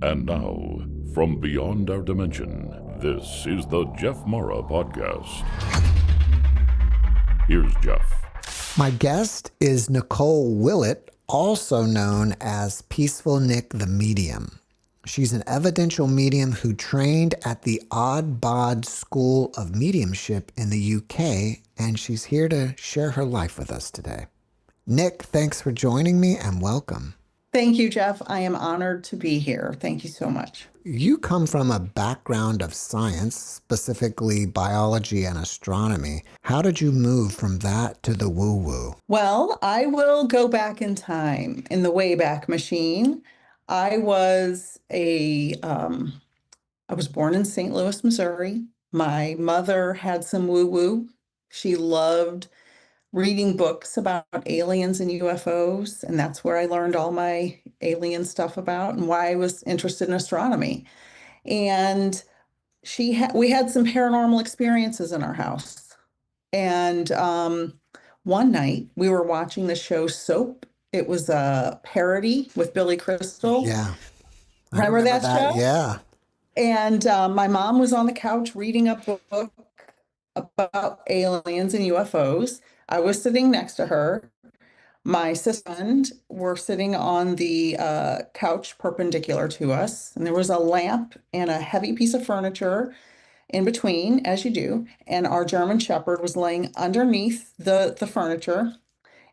And now, from beyond our dimension, this is the JeffMara podcast. Here's Jeff. My guest is Nicole Willet, also known as Peaceful Nik the Medium. She's an evidential medium who trained at the Odd Bod School of Mediumship in the UK, and she's here to share her life with us today. Nik, thanks for joining me and welcome. Thank you, Jeff. I am honored to be here. Thank you so much. You come from a background of science, specifically biology and astronomy. How did you move from that to the woo-woo? Well, I will go back in time in the Wayback Machine. I was born in St. Louis, Missouri. My mother had some woo-woo. She loved reading books about aliens and UFOs, and that's where I learned all my alien stuff about and why I was interested in astronomy. And we had some paranormal experiences in our house. And one night we were watching the show Soap. It was a parody with Billy Crystal. Yeah. Remember that show? Yeah. And my mom was on the couch reading a book about aliens and UFOs. I was sitting next to her. My sister and were sitting on the couch perpendicular to us, and there was a lamp and a heavy piece of furniture in between, as you do, and our German Shepherd was laying underneath the furniture,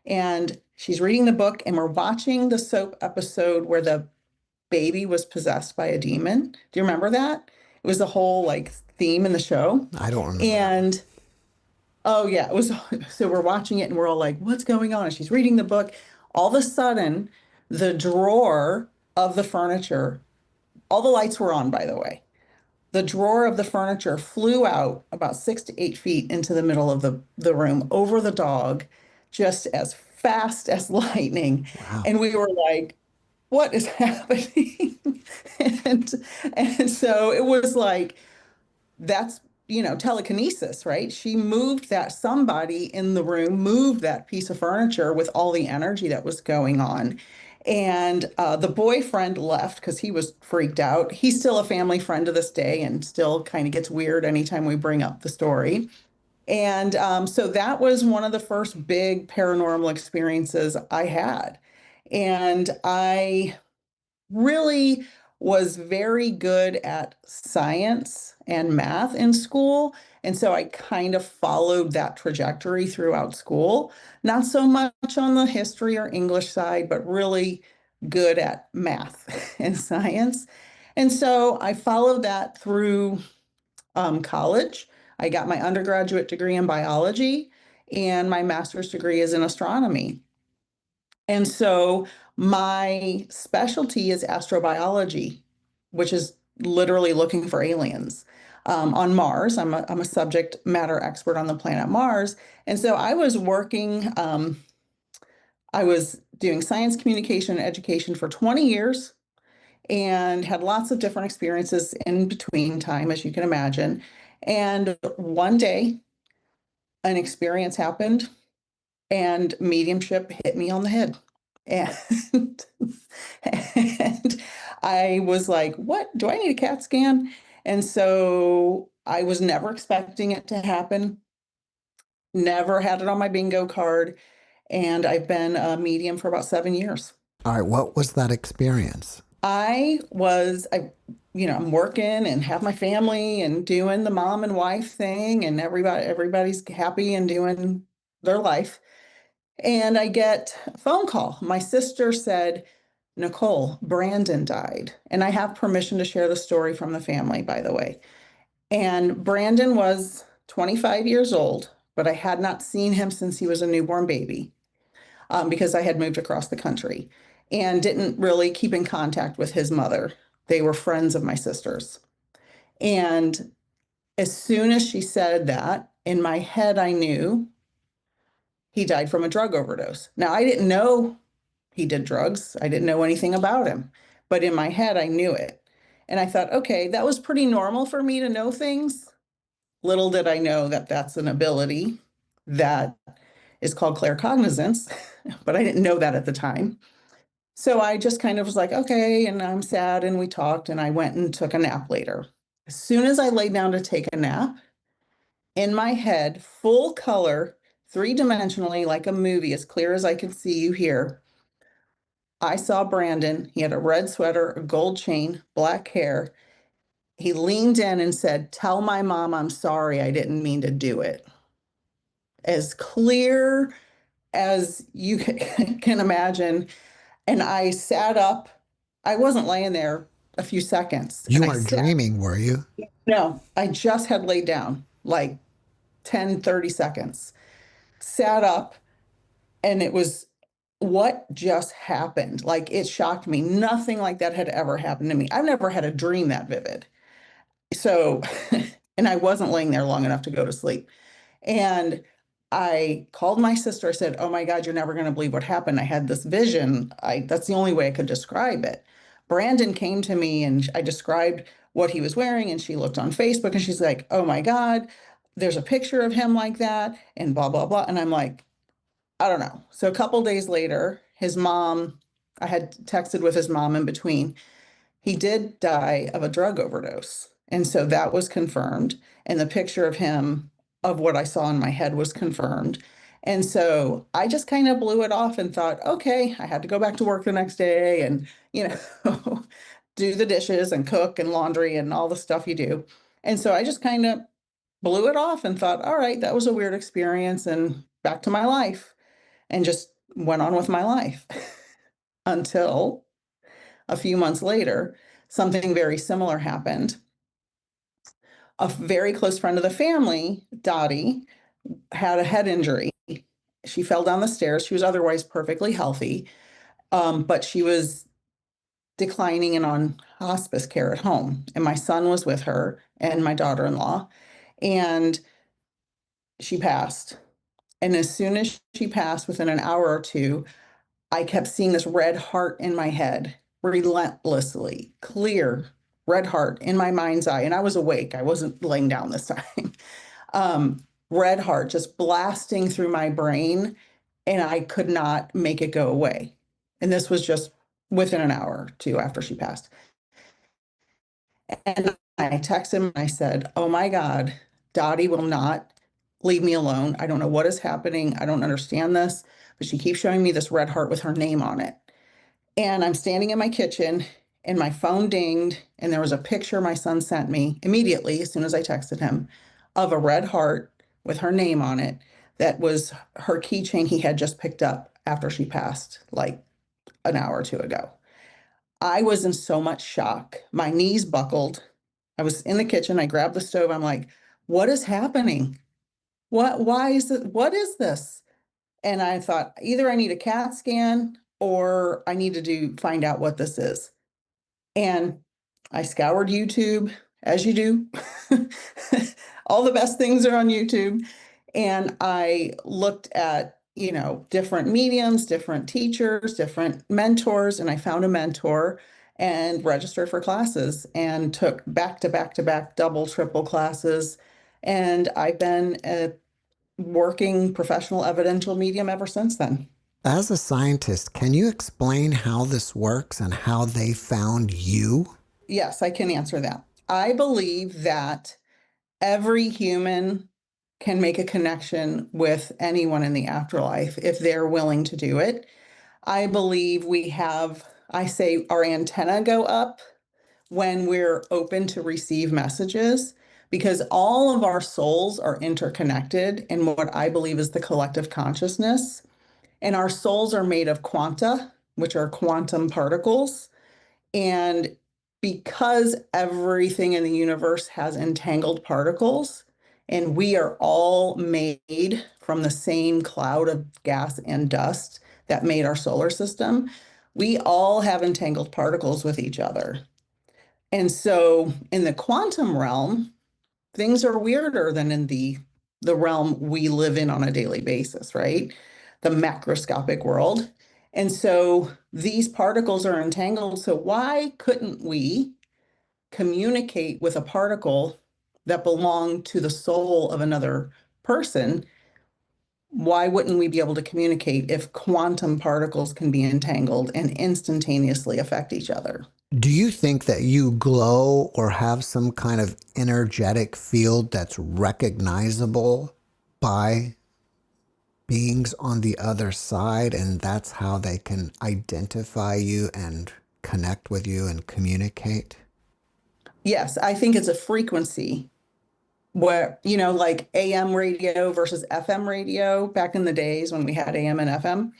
and she's reading the book, and we're watching the Soap episode where the baby was possessed by a demon. Do you remember that? It was the whole theme in the show. I don't remember. And oh yeah, it was. So we're watching it and we're all like, what's going on? And she's reading the book. All of a sudden, the drawer of the furniture, all the lights were on, by the way. The drawer of the furniture flew out about 6 to 8 feet into the middle of the room over the dog, just as fast as lightning. Wow. And we were like, what is happening? and so it was like, that's, telekinesis, right? She moved that, somebody in the room moved that piece of furniture with all the energy that was going on. And the boyfriend left because he was freaked out. He's still a family friend to this day and still kind of gets weird anytime we bring up the story. And so that was one of the first big paranormal experiences I had. And I really was very good at science and math in school. And so I kind of followed that trajectory throughout school. Not so much on the history or English side, but really good at math and science. And so I followed that through college. I got my undergraduate degree in biology, and my master's degree is in astronomy. And so my specialty is astrobiology, which is literally looking for aliens on Mars. I'm a subject matter expert on the planet Mars. And so I was working, I was doing science communication and education for 20 years and had lots of different experiences in between time, as you can imagine. And one day, an experience happened and mediumship hit me on the head. And, and I was like, what? Do I need a CAT scan? And so I was never expecting it to happen, never had it on my bingo card. And I've been a medium for about 7 years. All right, what was that experience? I'm working and have my family and doing the mom and wife thing, and everybody's happy and doing their life. And I get a phone call. My sister said, Nicole, Brandon died. And I have permission to share the story from the family, by the way. And Brandon was 25 years old, but I had not seen him since he was a newborn baby because I had moved across the country and didn't really keep in contact with his mother. They were friends of my sister's. And as soon as she said that, in my head, I knew he died from a drug overdose. Now, I didn't know he did drugs. I didn't know anything about him. But in my head, I knew it. And I thought, okay, that was pretty normal for me to know things. Little did I know that that's an ability that is called claircognizance, but I didn't know that at the time. So I just kind of was like, okay, and I'm sad, and we talked, and I went and took a nap later. As soon as I laid down to take a nap, in my head, full color, three-dimensionally, like a movie, as clear as I can see you here, I saw Brandon. He had a red sweater, a gold chain, black hair. He leaned in and said, "Tell my mom I'm sorry. I didn't mean to do it." As clear as you can imagine. And I sat up. I wasn't laying there a few seconds. You I weren't sat, dreaming, were you? no, I just had laid down like 10, 30 seconds. Sat up, and it was what just happened. Like, it shocked me. Nothing like that had ever happened to me. I've never had a dream that vivid. So, and I wasn't laying there long enough to go to sleep. And I called my sister. I said, "Oh my God, you're never going to believe what happened. I had this vision. That's the only way I could describe it." Brandon came to me, and I described what he was wearing, and she looked on Facebook, and she's like, "Oh my God, there's a picture of him like that," and blah, blah, blah. And I'm like, I don't know. So a couple days later, his mom, I had texted with his mom in between. He did die of a drug overdose. And so that was confirmed. And the picture of him, of what I saw in my head, was confirmed. And so I just kind of blew it off and thought, okay, I had to go back to work the next day and, you know, do the dishes and cook and laundry and all the stuff you do. And so I just kind of blew it off and thought, all right, that was a weird experience, and back to my life, and just went on with my life until a few months later, something very similar happened. A very close friend of the family, Dottie, had a head injury. She fell down the stairs. She was otherwise perfectly healthy, but she was declining and on hospice care at home. And my son was with her and my daughter-in-law, and she passed. And as soon as she passed, within an hour or two, I kept seeing this red heart in my head, relentlessly clear red heart in my mind's eye. And I was awake. I wasn't laying down this time. Red heart just blasting through my brain, and I could not make it go away. And this was just within an hour or two after she passed. And I texted him and I said, "Oh my God, Dottie will not leave me alone. I don't know what is happening. I don't understand this, but she keeps showing me this red heart with her name on it." And I'm standing in my kitchen, and my phone dinged, and there was a picture my son sent me immediately as soon as I texted him, of a red heart with her name on it. That was her keychain he had just picked up after she passed, like an hour or two ago. I was in so much shock. My knees buckled. I was in the kitchen. I grabbed the stove. I'm like, what is happening? Why is it, what is this? And I thought, either I need a CAT scan or I need to find out what this is. And I scoured YouTube, as you do. All the best things are on YouTube. And I looked at, different mediums, different teachers, different mentors, and I found a mentor and registered for classes and took back to back to back double, triple classes. And I've been a working professional evidential medium ever since then. As a scientist, can you explain how this works and how they found you? Yes, I can answer that. I believe that every human can make a connection with anyone in the afterlife if they're willing to do it. I believe I say our antenna go up when we're open to receive messages, because all of our souls are interconnected in what I believe is the collective consciousness. And our souls are made of quanta, which are quantum particles. And because everything in the universe has entangled particles, and we are all made from the same cloud of gas and dust that made our solar system, we all have entangled particles with each other. And so in the quantum realm, things are weirder than in the realm we live in on a daily basis, right? The macroscopic world. And so these particles are entangled. So why couldn't we communicate with a particle that belonged to the soul of another person why wouldn't we be able to communicate if quantum particles can be entangled and instantaneously affect each other? Do you think that you glow or have some kind of energetic field that's recognizable by beings on the other side, and that's how they can identify you and connect with you and communicate? Yes, I think it's a frequency where, like AM radio versus FM radio back in the days when we had AM and FM.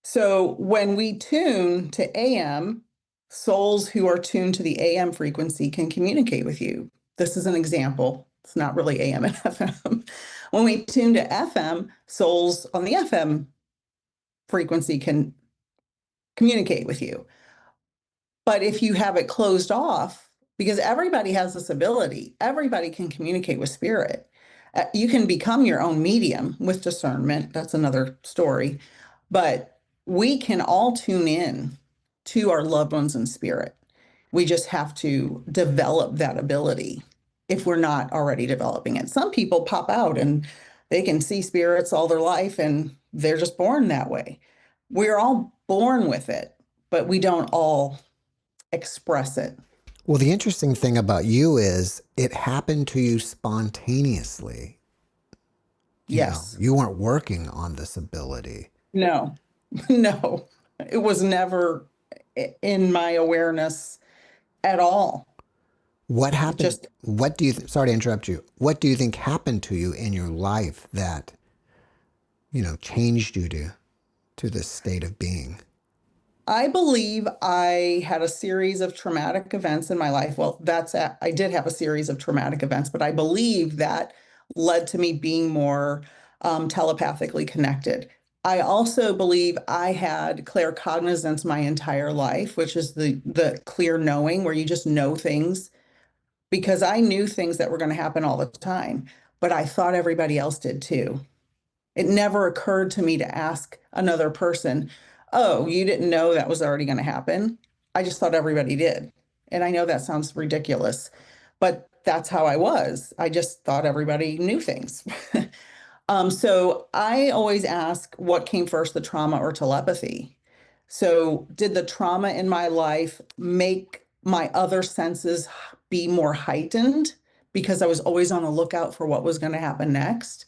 So when we tune to AM, souls who are tuned to the AM frequency can communicate with you. This is an example. It's not really AM and FM. When we tune to FM, souls on the FM frequency can communicate with you. But if you have it closed off, because everybody has this ability, everybody can communicate with spirit. You can become your own medium with discernment. That's another story. But we can all tune in to our loved ones in spirit. We just have to develop that ability if we're not already developing it. Some people pop out and they can see spirits all their life and they're just born that way. We're all born with it, but we don't all express it. Well, the interesting thing about you is it happened to you spontaneously. Yes. You weren't working on this ability. No, no, it was never in my awareness at all. What happened? Just, What do you, sorry to interrupt you. What do you think happened to you in your life that, changed you to this state of being? I believe I had a series of traumatic events in my life. Well, I did have a series of traumatic events, but I believe that led to me being more telepathically connected. I also believe I had claircognizance my entire life, which is the clear knowing where you just know things, because I knew things that were going to happen all the time, but I thought everybody else did too. It never occurred to me to ask another person, oh, you didn't know that was already going to happen. I just thought everybody did. And I know that sounds ridiculous, but that's how I was. I just thought everybody knew things. So I always ask what came first, the trauma or telepathy? So did the trauma in my life make my other senses be more heightened because I was always on the lookout for what was going to happen next?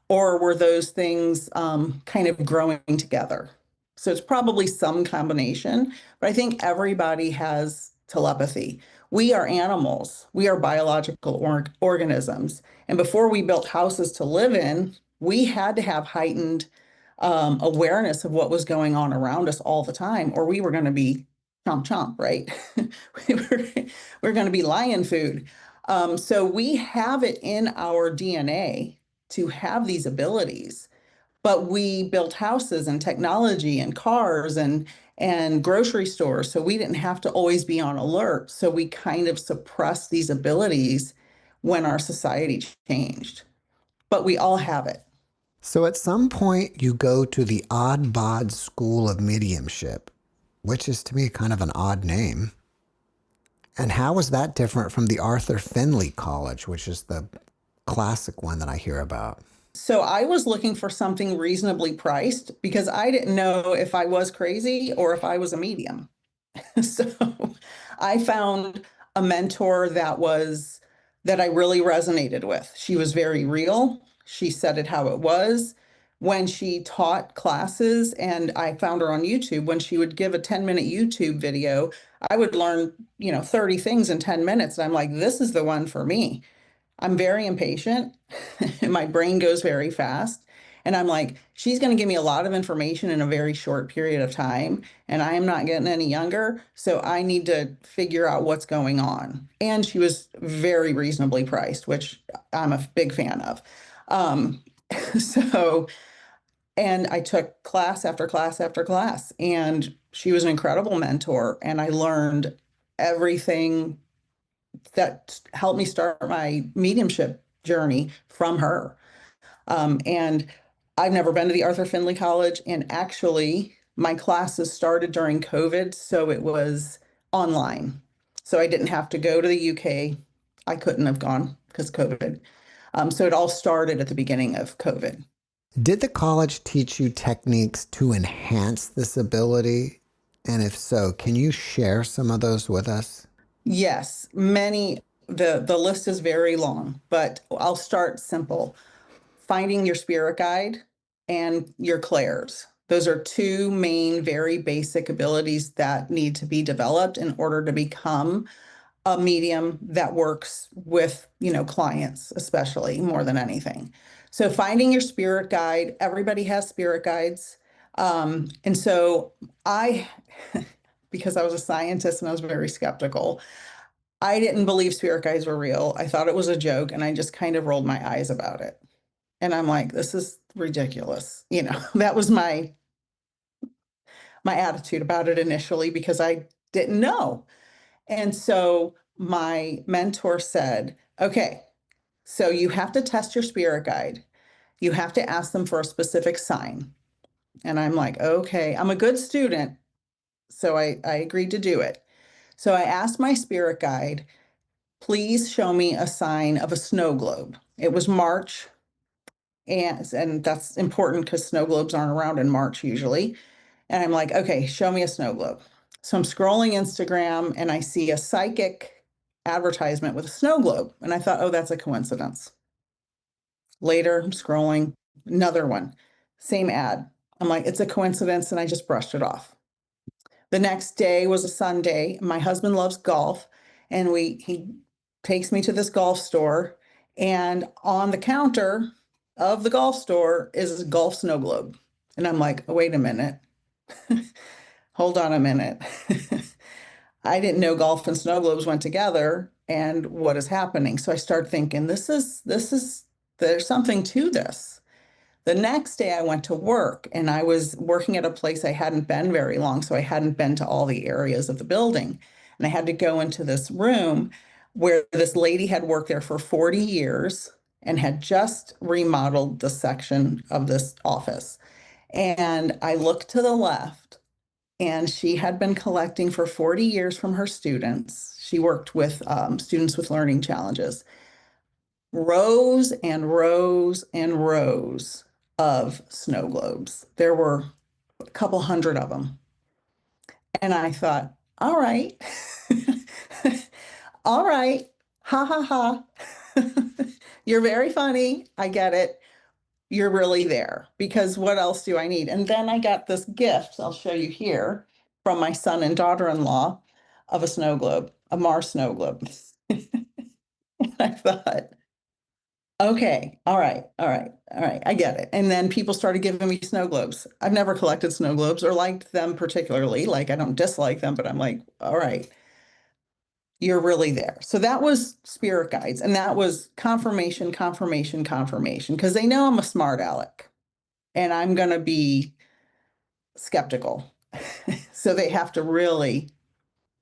Or were those things kind of growing together? So it's probably some combination, but I think everybody has telepathy. We are animals, we are biological organisms. And before we built houses to live in, we had to have heightened awareness of what was going on around us all the time, or we were going to be chomp chomp, right? we were going to be lion food. So we have it in our DNA to have these abilities, but we built houses and technology and cars and grocery stores, so we didn't have to always be on alert. So we kind of suppressed these abilities when our society changed, but we all have it. So at some point, you go to the Odd Bod School of Mediumship, which is to me kind of an odd name. And how is that different from the Arthur Findlay College, which is the classic one that I hear about? So I was looking for something reasonably priced because I didn't know if I was crazy or if I was a medium. So I found a mentor that I really resonated with. She was very real. She said it how it was. When she taught classes, and I found her on YouTube, when she would give a 10-minute YouTube video, I would learn, 30 things in 10 minutes. And I'm like, this is the one for me. I'm very impatient and my brain goes very fast. And I'm like, she's going to give me a lot of information in a very short period of time. And I am not getting any younger. So I need to figure out what's going on. And she was very reasonably priced, which I'm a big fan of. Um, so, and I took class after class after class. And she was an incredible mentor. And I learned everything that helped me start my mediumship journey from her. And I've never been to the Arthur Findlay College. And actually, my classes started during COVID. So it was online. So I didn't have to go to the UK. I couldn't have gone because COVID. So it all started at the beginning of COVID. Did the college teach you techniques to enhance this ability? And if so, can you share some of those with us? Yes, many, the list is very long, but I'll start simple. Finding your spirit guide and your clairs. Those are two main, very basic abilities that need to be developed in order to become a medium that works with, clients, especially more than anything. So finding your spirit guide, everybody has spirit guides. And so I, because I was a scientist and I was very skeptical, I didn't believe spirit guides were real. I thought it was a joke and I just kind of rolled my eyes about it. And I'm like, this is ridiculous. That was my attitude about it initially because I didn't know. And so my mentor said, okay, so you have to test your spirit guide. You have to ask them for a specific sign. And I'm like, okay, I'm a good student. So I agreed to do it. So I asked my spirit guide, please show me a sign of a snow globe. It was March, and that's important because snow globes aren't around in March usually. And I'm like, okay, show me a snow globe. So I'm scrolling Instagram and I see a psychic advertisement with a snow globe. And I thought, oh, that's a coincidence. Later, I'm scrolling, another one, same ad. I'm like, it's a coincidence. And I just brushed it off. The next day was a Sunday. My husband loves golf, and he takes me to this golf store. And on the counter of the golf store is a golf snow globe. And I'm like, oh, wait a minute. Hold on a minute. I didn't know golf and snow globes went together and what is happening. So I start thinking, there's something to this. The next day I went to work and I was working at a place I hadn't been very long. So I hadn't been to all the areas of the building. And I had to go into this room where this lady had worked there for 40 years and had just remodeled the section of this office. And I looked to the left and she had been collecting for 40 years from her students. She worked with students with learning challenges, rows and rows and rows of snow globes. There were a couple hundred of them. And I thought, all right, all right, ha ha ha. You're very funny. I get it. You're really there because what else do I need? And then I got this gift, I'll show you here, from my son and daughter-in-law of a snow globe, a Mars snow globe. I thought, okay, all right, all right, all right, I get it. And then people started giving me snow globes. I've never collected snow globes or liked them particularly. Like I don't dislike them, but I'm like, all right, you're really there. So that was spirit guides, and that was confirmation, confirmation, confirmation, because they know I'm a smart aleck and I'm going to be skeptical. So they have to really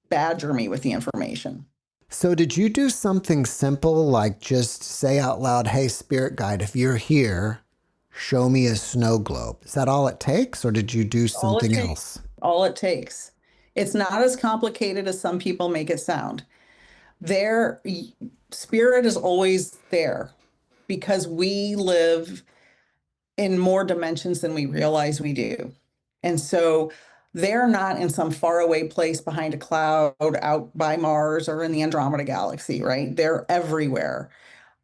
badger me with the information. So, did you do something simple like just say out loud, hey, spirit guide, if you're here, show me a snow globe? Is that all it takes, or did you do something else? All it takes. It's not as complicated as some people make it sound. Their spirit is always there because we live in more dimensions than we realize we do. And so they're not in some faraway place behind a cloud out by Mars or in the Andromeda galaxy, right? They're everywhere.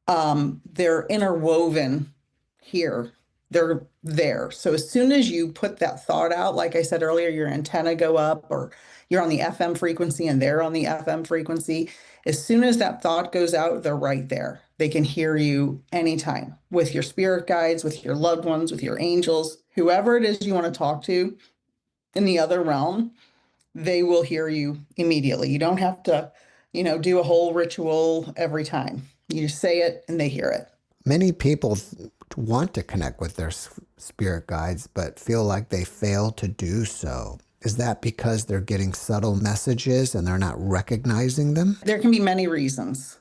They're interwoven here. They're there. So as soon as you put that thought out, like I said earlier, your antenna go up or you're on the FM frequency and they're on the FM frequency. As soon as that thought goes out, they're right there. They can hear you anytime with your spirit guides, with your loved ones, with your angels, whoever it is you want to talk to in the other realm, they will hear you immediately. You don't have to, do a whole ritual every time. You say it and they hear it. Many people want to connect with their spirit guides, but feel like they fail to do so. Is that because they're getting subtle messages and they're not recognizing them? There can be many reasons.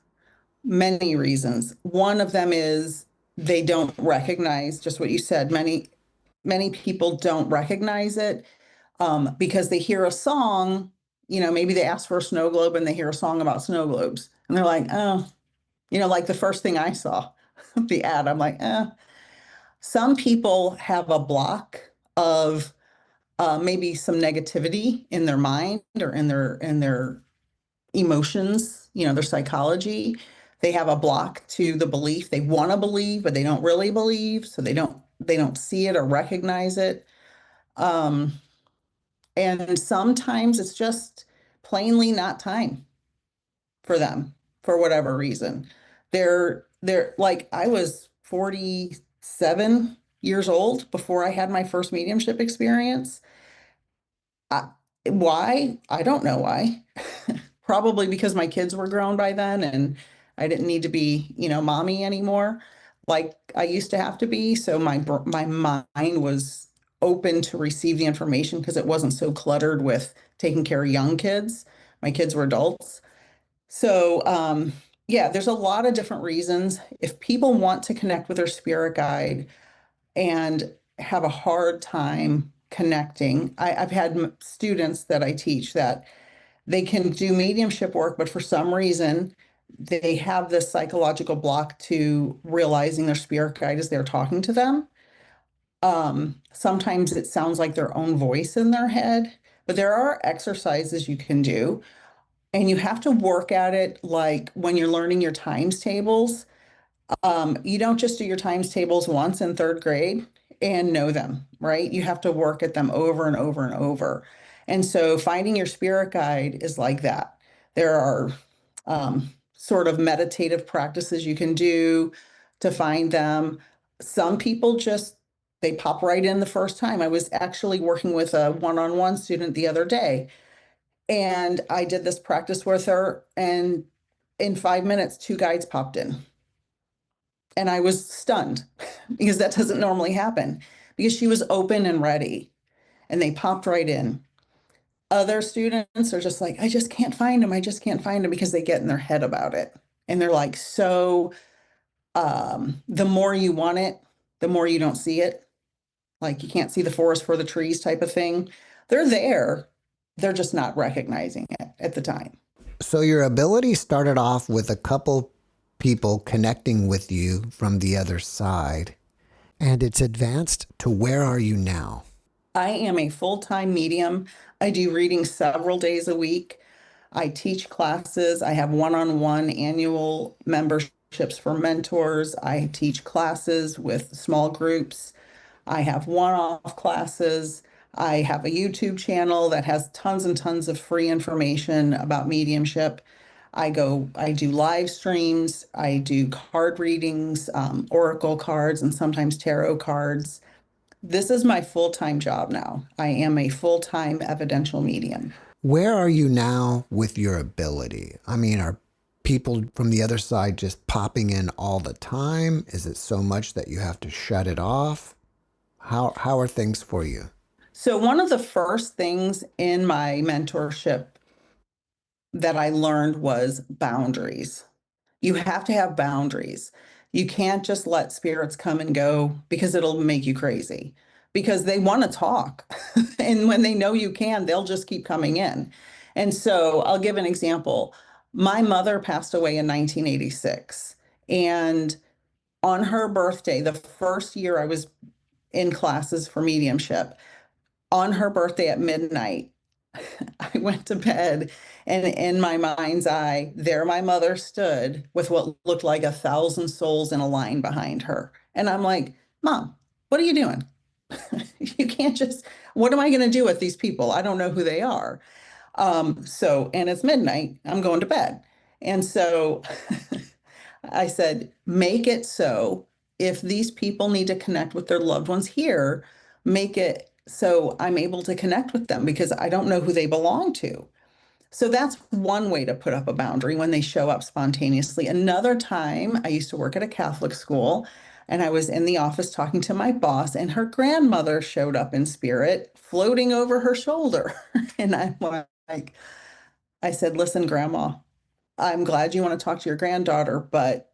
Many reasons. One of them is they don't recognize just what you said. Many people don't recognize it because they hear a song, maybe they ask for a snow globe and they hear a song about snow globes. And they're like, oh, like the first thing I saw, the ad, I'm like, eh. Some people have a block of maybe some negativity in their mind or in their emotions, their psychology. They have a block to the belief. They want to believe, but they don't really believe, so they don't see it or recognize it. Um, and sometimes it's just plainly not time for them for whatever reason. They're like I was 47 years old before I had my first mediumship experience. I, why? I don't know why. Probably because my kids were grown by then and I didn't need to be, mommy anymore like I used to have to be. So my mind was open to receive the information because it wasn't so cluttered with taking care of young kids. My kids were adults. So, yeah, there's a lot of different reasons. If people want to connect with their spirit guide and have a hard time connecting, I've had students that I teach that they can do mediumship work, but for some reason, they have this psychological block to realizing their spirit guide as they're talking to them. Sometimes it sounds like their own voice in their head, but there are exercises you can do. And you have to work at it like when you're learning your times tables. You don't just do your times tables once in third grade and know them, right? You have to work at them over and over and over. And so finding your spirit guide is like that. There are sort of meditative practices you can do to find them. Some people just they pop right in the first time. I was actually working with a one-on-one student the other day, and I did this practice with her, and in 5 minutes, two guides popped in. And I was stunned because that doesn't normally happen because she was open and ready and they popped right in. Other students are just like, I just can't find them. I just can't find them because they get in their head about it. And they're like, the more you want it, the more you don't see it. Like you can't see the forest for the trees type of thing. They're there. They're just not recognizing it at the time. So your ability started off with a couple people connecting with you from the other side, and it's advanced to where are you now? I am a full-time medium. I do readings several days a week. I teach classes. I have one-on-one annual memberships for mentors. I teach classes with small groups. I have one-off classes. I have a YouTube channel that has tons and tons of free information about mediumship. I do live streams. I do card readings, oracle cards, and sometimes tarot cards. This is my full-time job now. I am a full-time evidential medium. Where are you now with your ability? I mean, are people from the other side just popping in all the time? Is it so much that you have to shut it off? How are things for you? So one of the first things in my mentorship that I learned was boundaries. You have to have boundaries. You can't just let spirits come and go because it'll make you crazy because they want to talk. And when they know you can, they'll just keep coming in. And so I'll give an example. My mother passed away in 1986. And on her birthday, the first year I was in classes for mediumship, on her birthday at midnight, I went to bed, and in my mind's eye, there my mother stood with what looked like 1,000 souls in a line behind her. And I'm like, Mom, what are you doing? You can't just, what am I going to do with these people? I don't know who they are. And it's midnight, I'm going to bed. And so I said, make it so if these people need to connect with their loved ones here, make it so I'm able to connect with them because I don't know who they belong to. So that's one way to put up a boundary when they show up spontaneously. Another time, I used to work at a Catholic school and I was in the office talking to my boss, and her grandmother showed up in spirit, floating over her shoulder. And I'm like, I said, listen, Grandma, I'm glad you want to talk to your granddaughter, but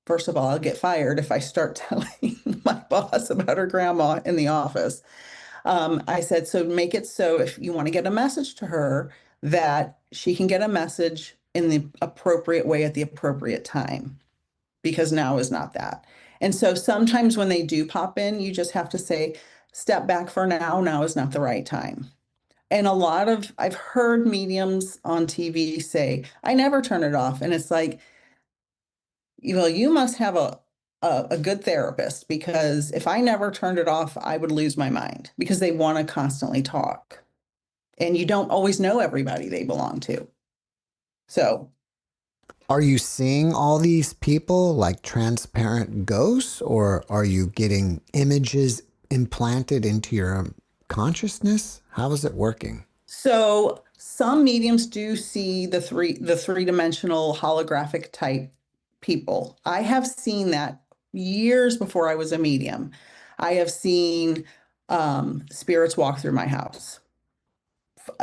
first of all, I'll get fired if I start telling my boss about her grandma in the office. I said, so make it so if you want to get a message to her, that she can get a message in the appropriate way at the appropriate time, because now is not that. And so sometimes when they do pop in, you just have to say, step back for now. Now is not the right time. And I've heard mediums on TV say, I never turn it off. And it's like, you must have a good therapist, because if I never turned it off, I would lose my mind, because they want to constantly talk. And you don't always know everybody they belong to. So, Are you seeing all these people like transparent ghosts, or are you getting images implanted into your consciousness? How is it working? so some mediums do see the three-dimensional holographic type people. I have seen that years before I was a medium. I have seen spirits walk through my house.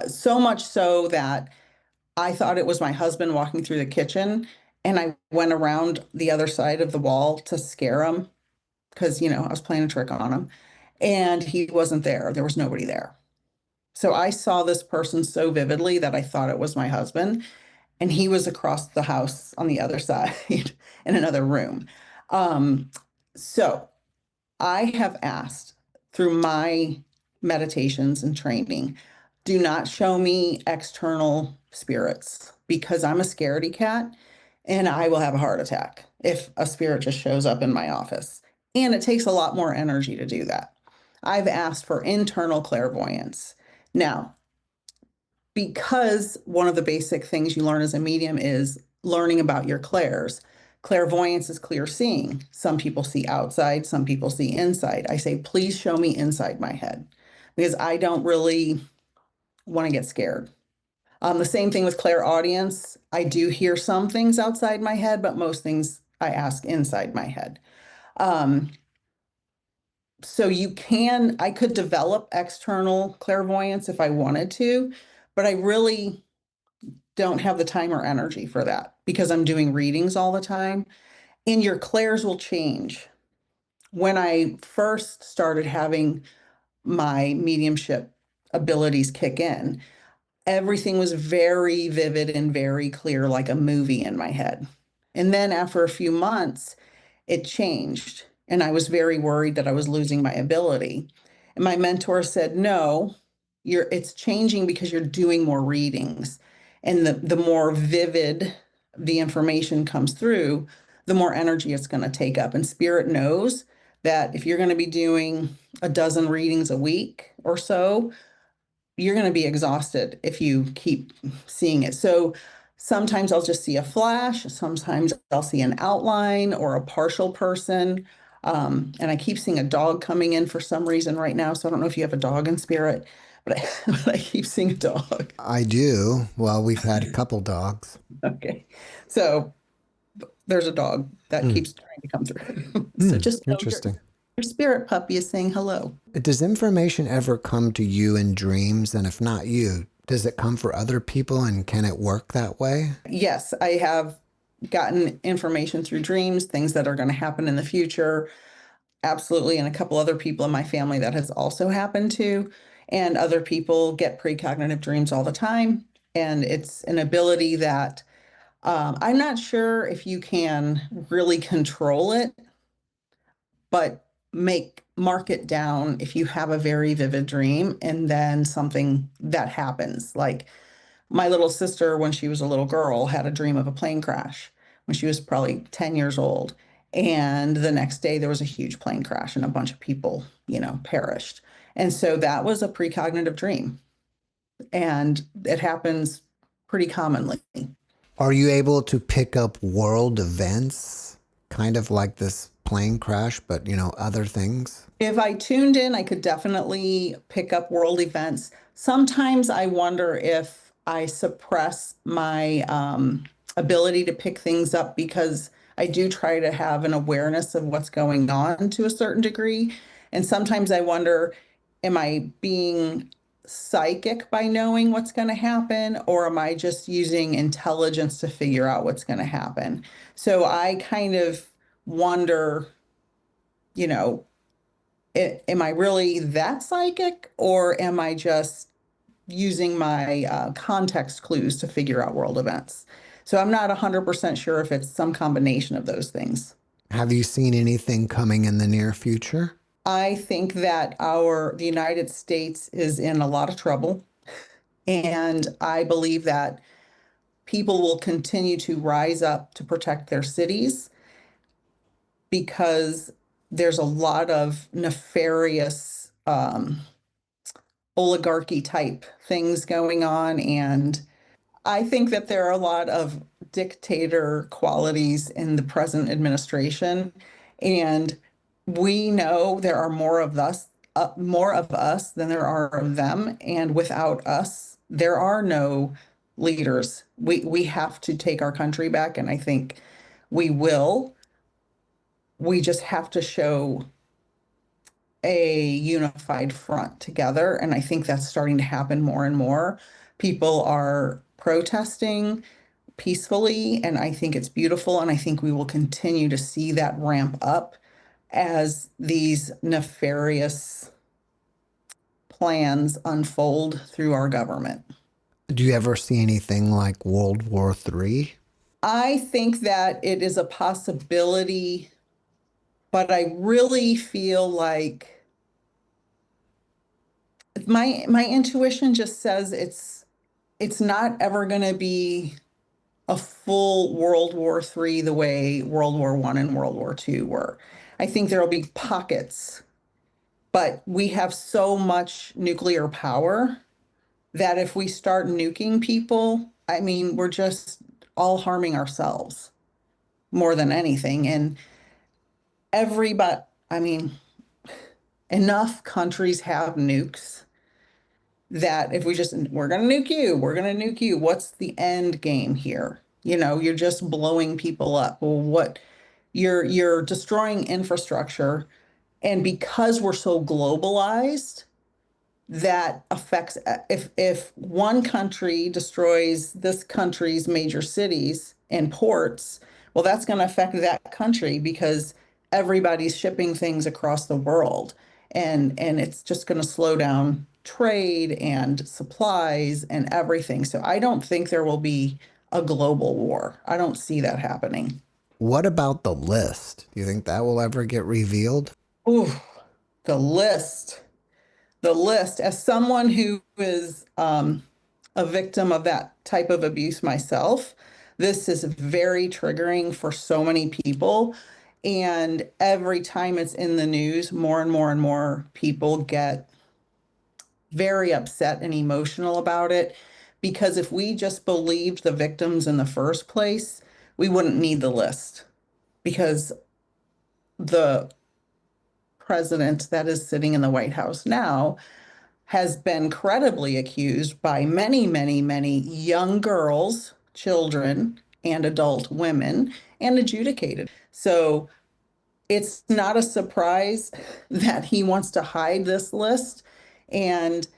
So much so that I thought it was my husband walking through the kitchen, and I went around the other side of the wall to scare him, because, I was playing a trick on him, and he wasn't there. There was nobody there. So I saw this person so vividly that I thought it was my husband, and he was across the house on the other side in another room. Um, so I have asked through my meditations and training, do not show me external spirits, because I'm a scaredy cat and I will have a heart attack if a spirit just shows up in my office. And it takes a lot more energy to do that. I've asked for internal clairvoyance. Now, because one of the basic things you learn as a medium is learning about your clairs. Clairvoyance is clear seeing. Some people see outside, some people see inside. I say, please show me inside my head, because I don't really want to get scared. The same thing with clairaudience. I do hear some things outside my head, but most things I ask inside my head. So I could develop external clairvoyance if I wanted to, but I really don't have the time or energy for that, because I'm doing readings all the time, and your clairs will change. When I first started having my mediumship abilities kick in, everything was very vivid and very clear, like a movie in my head. And then after a few months, it changed. And I was very worried that I was losing my ability. And my mentor said, no, it's changing because you're doing more readings. And the more vivid the information comes through, the more energy it's going to take up. And spirit knows that if you're going to be doing a dozen readings a week or so, you're going to be exhausted if you keep seeing it. So sometimes I'll just see a flash, sometimes I'll see an outline or a partial person. And I keep seeing a dog coming in for some reason right now. So I don't know if you have a dog in spirit, but but I keep seeing a dog. I do. Well, we've had a couple dogs. Okay. So there's a dog that keeps trying to come through. So just know Interesting. your spirit puppy is saying hello. Does information ever come to you in dreams? And if not you, does it come for other people, and can it work that way? Yes, I have gotten information through dreams, things that are going to happen in the future. Absolutely. And a couple other people in my family that has also happened to. And other people get precognitive dreams all the time. And it's an ability that I'm not sure if you can really control it, but mark it down if you have a very vivid dream and then something that happens. Like my little sister, when she was a little girl, had a dream of a plane crash when she was probably 10 years old. And the next day there was a huge plane crash and a bunch of people, perished. And so that was a precognitive dream. And it happens pretty commonly. Are you able to pick up world events, kind of like this plane crash, but, other things? If I tuned in, I could definitely pick up world events. Sometimes I wonder if I suppress my ability to pick things up, because I do try to have an awareness of what's going on to a certain degree. And sometimes I wonder, am I being psychic by knowing what's going to happen, or am I just using intelligence to figure out what's going to happen? So I kind of wonder, you know, am I really that psychic, or am I just using my context clues to figure out world events? So I'm not 100% sure if it's some combination of those things. Have you seen anything coming in the near future? I think that the United States is in a lot of trouble, and I believe that people will continue to rise up to protect their cities because there's a lot of nefarious oligarchy type things going on. And I think that there are a lot of dictator qualities in the present administration. And we know there are more of us than there are of them. And without us, there are no leaders. We have to take our country back. And I think we will. We just have to show a unified front together. And I think that's starting to happen more and more. People are protesting peacefully, and I think it's beautiful. And I think we will continue to see that ramp up as these nefarious plans unfold through our government. Do you ever see anything like World War III? I think that it is a possibility, but I really feel like my intuition just says it's not ever going to be a full World War III the way World War I and World War II were. I think there will be pockets, but we have so much nuclear power that if we start nuking people, I mean, we're just all harming ourselves more than anything. And everybody, I mean, enough countries have nukes that if we're going to nuke you, we're going to nuke you. What's the end game here? You're just blowing people up. Well, you're destroying infrastructure. And because we're so globalized, that affects if one country destroys this country's major cities and ports, well, that's going to affect that country because everybody's shipping things across the world, and it's just going to slow down trade and supplies and everything. So I don't think there will be a global war. I don't see that happening. What about the list? Do you think that will ever get revealed? Ooh, the list. The list, as someone who is a victim of that type of abuse myself, this is very triggering for so many people. And every time it's in the news, more and more and more people get very upset and emotional about it. Because if we just believed the victims in the first place, we wouldn't need the list. Because the president that is sitting in the White House now has been credibly accused by many, many, many young girls, children, and adult women, and adjudicated. So it's not a surprise that he wants to hide this list. And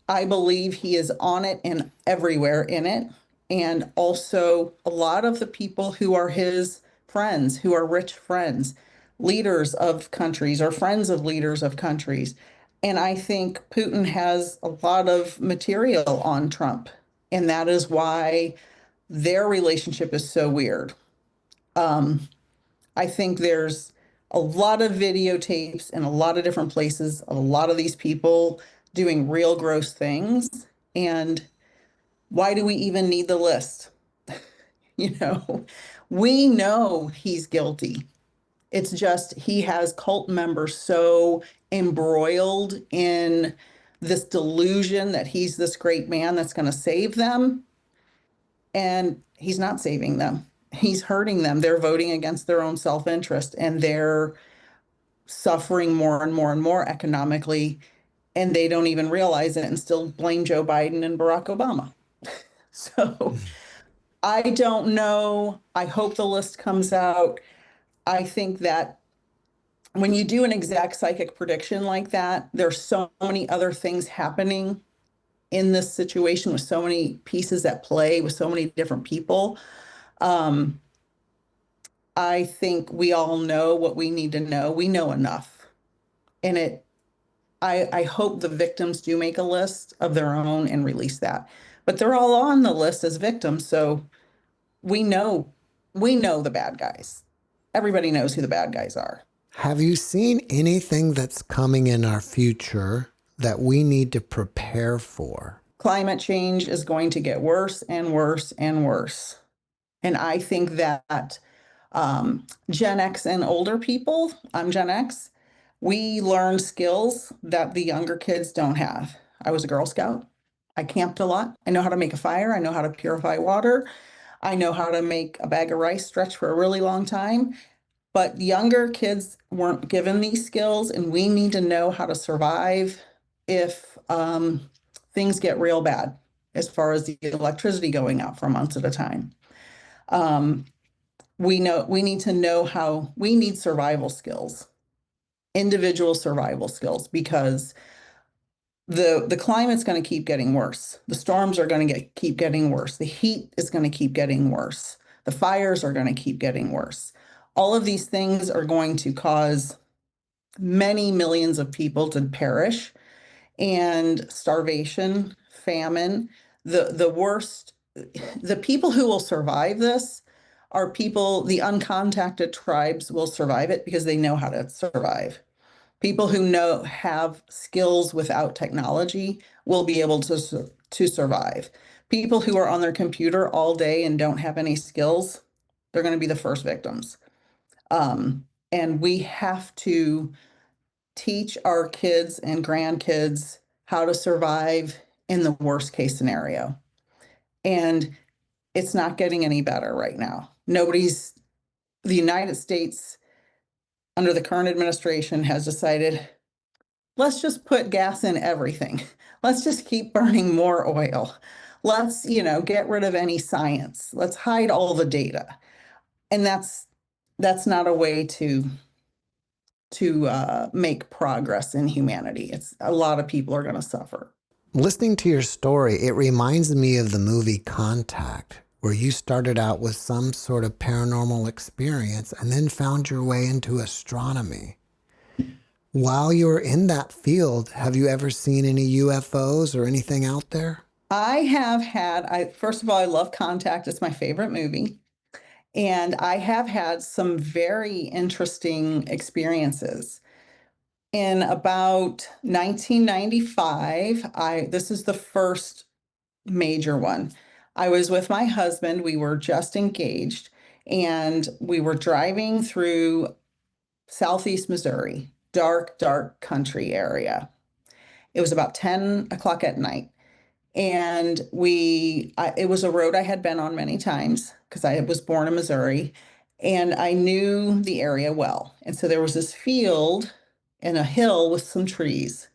I believe he is on it and everywhere in it. And also, a lot of the people who are his friends, who are rich friends, leaders of countries or friends of leaders of countries. And I think Putin has a lot of material on Trump. And that is why their relationship is so weird. I think there's a lot of videotapes in a lot of different places of a lot of these people doing real gross things. And why do we even need the list? You know, we know he's guilty. It's just he has cult members so embroiled in this delusion that he's this great man that's going to save them. And he's not saving them. He's hurting them. They're voting against their own self-interest, and they're suffering more and more and more economically, and they don't even realize it and still blame Joe Biden and Barack Obama. So I don't know. I hope the list comes out. I think that when you do an exact psychic prediction like that, there's so many other things happening in this situation with so many pieces at play with so many different people. Um, I think we all know what we need to know. We know enough. And I hope the victims do make a list of their own and release that. But they're all on the list as victims, so we know we know the bad guys. Everybody knows who the bad guys are. Have you seen anything that's coming in our future that we need to prepare for? Climate change is going to get worse and worse and worse. And I think that Gen X and older people, I'm Gen X, we learn skills that the younger kids don't have. I was a Girl Scout. I camped a lot. I know how to make a fire. I know how to purify water. I know how to make a bag of rice stretch for a really long time. But younger kids weren't given these skills, and we need to know how to survive if things get real bad, as far as the electricity going out for months at a time. We need to know how we need survival skills, individual survival skills, because the climate's going to keep getting worse. The storms are going to keep getting worse. The heat is going to keep getting worse. The fires are going to keep getting worse. All of these things are going to cause many millions of people to perish, and starvation, famine. The worst, the people who will survive this are people, the uncontacted tribes will survive it because they know how to survive. People who have skills without technology will be able to survive. People who are on their computer all day and don't have any skills, they're going to be the first victims. And we have to teach our kids and grandkids how to survive in the worst case scenario. And it's not getting any better right now. The United States, under the current administration, has decided, let's just put gas in everything. Let's just keep burning more oil. Let's, get rid of any science. Let's hide all the data. And that's not a way to make progress in humanity. It's a lot of people are going to suffer. Listening to your story, it reminds me of the movie Contact, where you started out with some sort of paranormal experience and then found your way into astronomy. While you were in that field, have you ever seen any UFOs or anything out there? I have had, first of all, I love Contact. It's my favorite movie. And I have had some very interesting experiences. In about 1995, this is the first major one. I was with my husband. We were just engaged, and we were driving through Southeast Missouri, dark, dark country area. It was about 10 o'clock at night. And it was a road I had been on many times because I was born in Missouri, and I knew the area well. And so there was this field and a hill with some trees,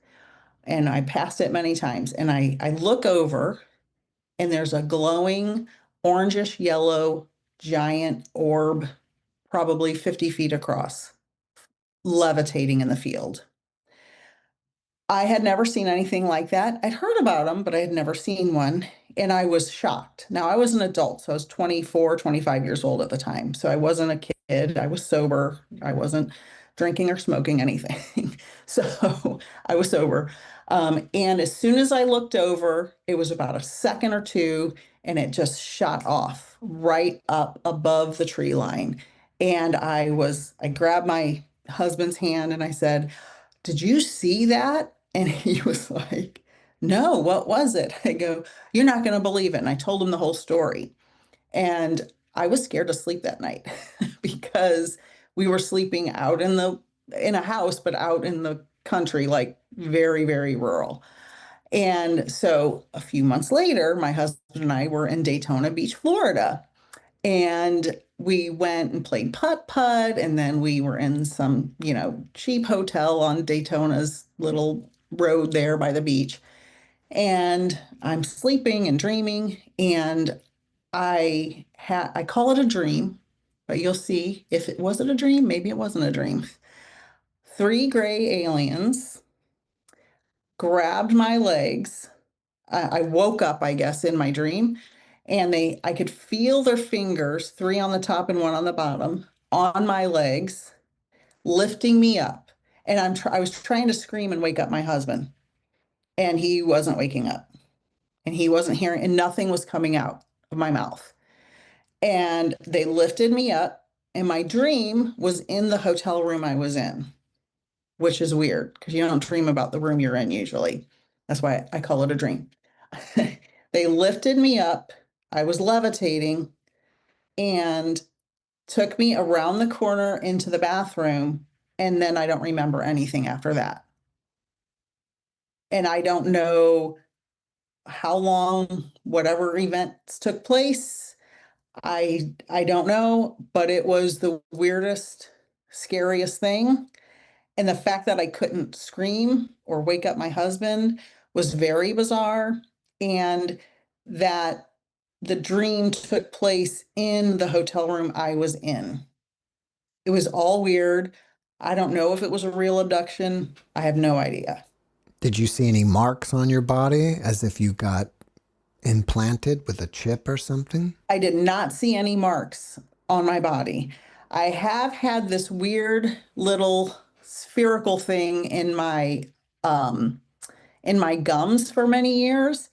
and I passed it many times. And I look over, and there's a glowing orangish yellow giant orb, probably 50 feet across, levitating in the field. I had never seen anything like that. I'd heard about them, but I had never seen one. And I was shocked. Now, I was an adult, so I was 24, 25 years old at the time. So I wasn't a kid. I was sober. I wasn't drinking or smoking anything. So I was sober. And as soon as I looked over, it was about a second or two, and it just shot off right up above the tree line. And I grabbed my husband's hand and I said, "Did you see that?" And he was like, "No, what was it?" I go, "You're not going to believe it." And I told him the whole story. And I was scared to sleep that night because we were sleeping out in a house, but out in the country, like very, very rural. And so a few months later, my husband and I were in Daytona Beach, Florida. And we went and played putt-putt, and then we were in some, cheap hotel on Daytona's little road there by the beach. And I'm sleeping and dreaming, and I call it a dream, but you'll see if it wasn't a dream, maybe it wasn't a dream. 3 gray aliens grabbed my legs. I woke up, I guess, in my dream, and I could feel their fingers, 3 on the top and 1 on the bottom, on my legs, lifting me up. And I was trying to scream and wake up my husband, and he wasn't waking up, and he wasn't hearing, and nothing was coming out of my mouth. And they lifted me up, and my dream was in the hotel room I was in, which is weird because you don't dream about the room you're in usually. That's why I call it a dream. They lifted me up. I was levitating and took me around the corner into the bathroom. And then I don't remember anything after that. And I don't know how long whatever events took place. I don't know, but it was the weirdest, scariest thing. And the fact that I couldn't scream or wake up my husband was very bizarre. And that the dream took place in the hotel room I was in. It was all weird. I don't know if it was a real abduction. I have no idea. Did you see any marks on your body as if you got implanted with a chip or something? I did not see any marks on my body. I have had this weird little spherical thing um in my gums for many years.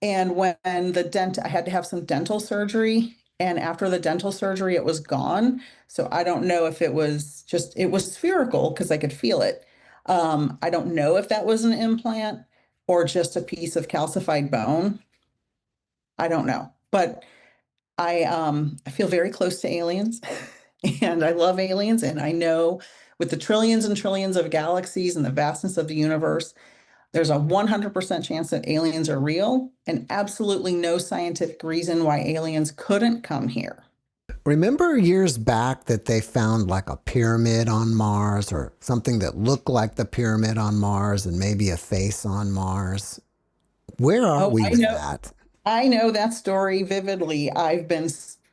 And when I had to have some dental surgery, and after the dental surgery, it was gone. So I don't know if it was spherical because I could feel it. I don't know if that was an implant or just a piece of calcified bone. I don't know, but I feel very close to aliens and I love aliens. And I know with the trillions and trillions of galaxies and the vastness of the universe, there's a 100% chance that aliens are real and absolutely no scientific reason why aliens couldn't come here. Remember years back that they found like a pyramid on Mars or something that looked like the pyramid on Mars and maybe a face on Mars? Where are Oh, we I with know. that? I know that story vividly. I've been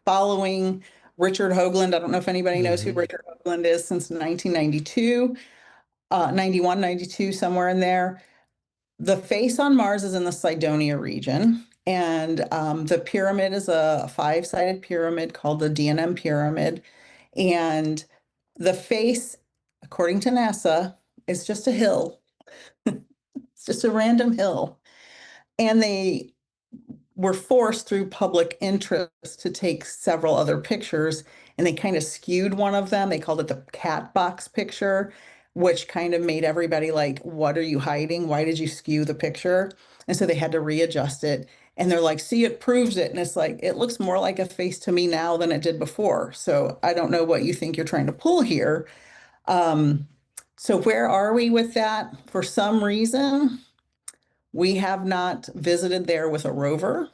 following Richard Hoagland. I don't know if anybody knows who Hmm. Richard Hoagland is since 1992, 91, 92, somewhere in there. The face on Mars is in the Cydonia region, and the pyramid is a five-sided pyramid called the DNM pyramid. And the face, according to NASA, is just a hill. It's just a random hill. And they were forced through public interest to take several other pictures, and they kind of skewed one of them. They called it the cat box picture, which kind of made everybody like, what are you hiding? Why did you skew the picture? And so they had to readjust it. And they're like, see, it proves it. And it's like, it looks more like a face to me now than it did before. So I don't know what you think you're trying to pull here. Um, so where are we with that? For some reason, we have not visited there with a rover.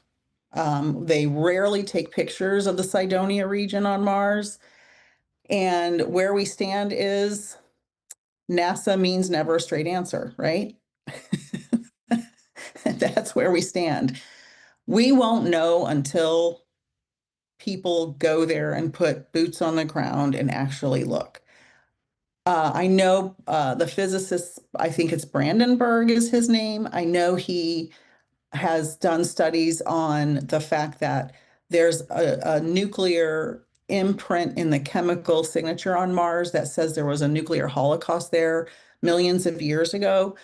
They rarely take pictures of the Cydonia region on Mars. And where we stand is NASA means never a straight answer, right? That's where we stand. We won't know until people go there and put boots on the ground and actually look. I know the physicist, I think it's Brandenburg is his name. I know he has done studies on the fact that there's a nuclear imprint in the chemical signature on Mars that says there was a nuclear holocaust there millions of years ago.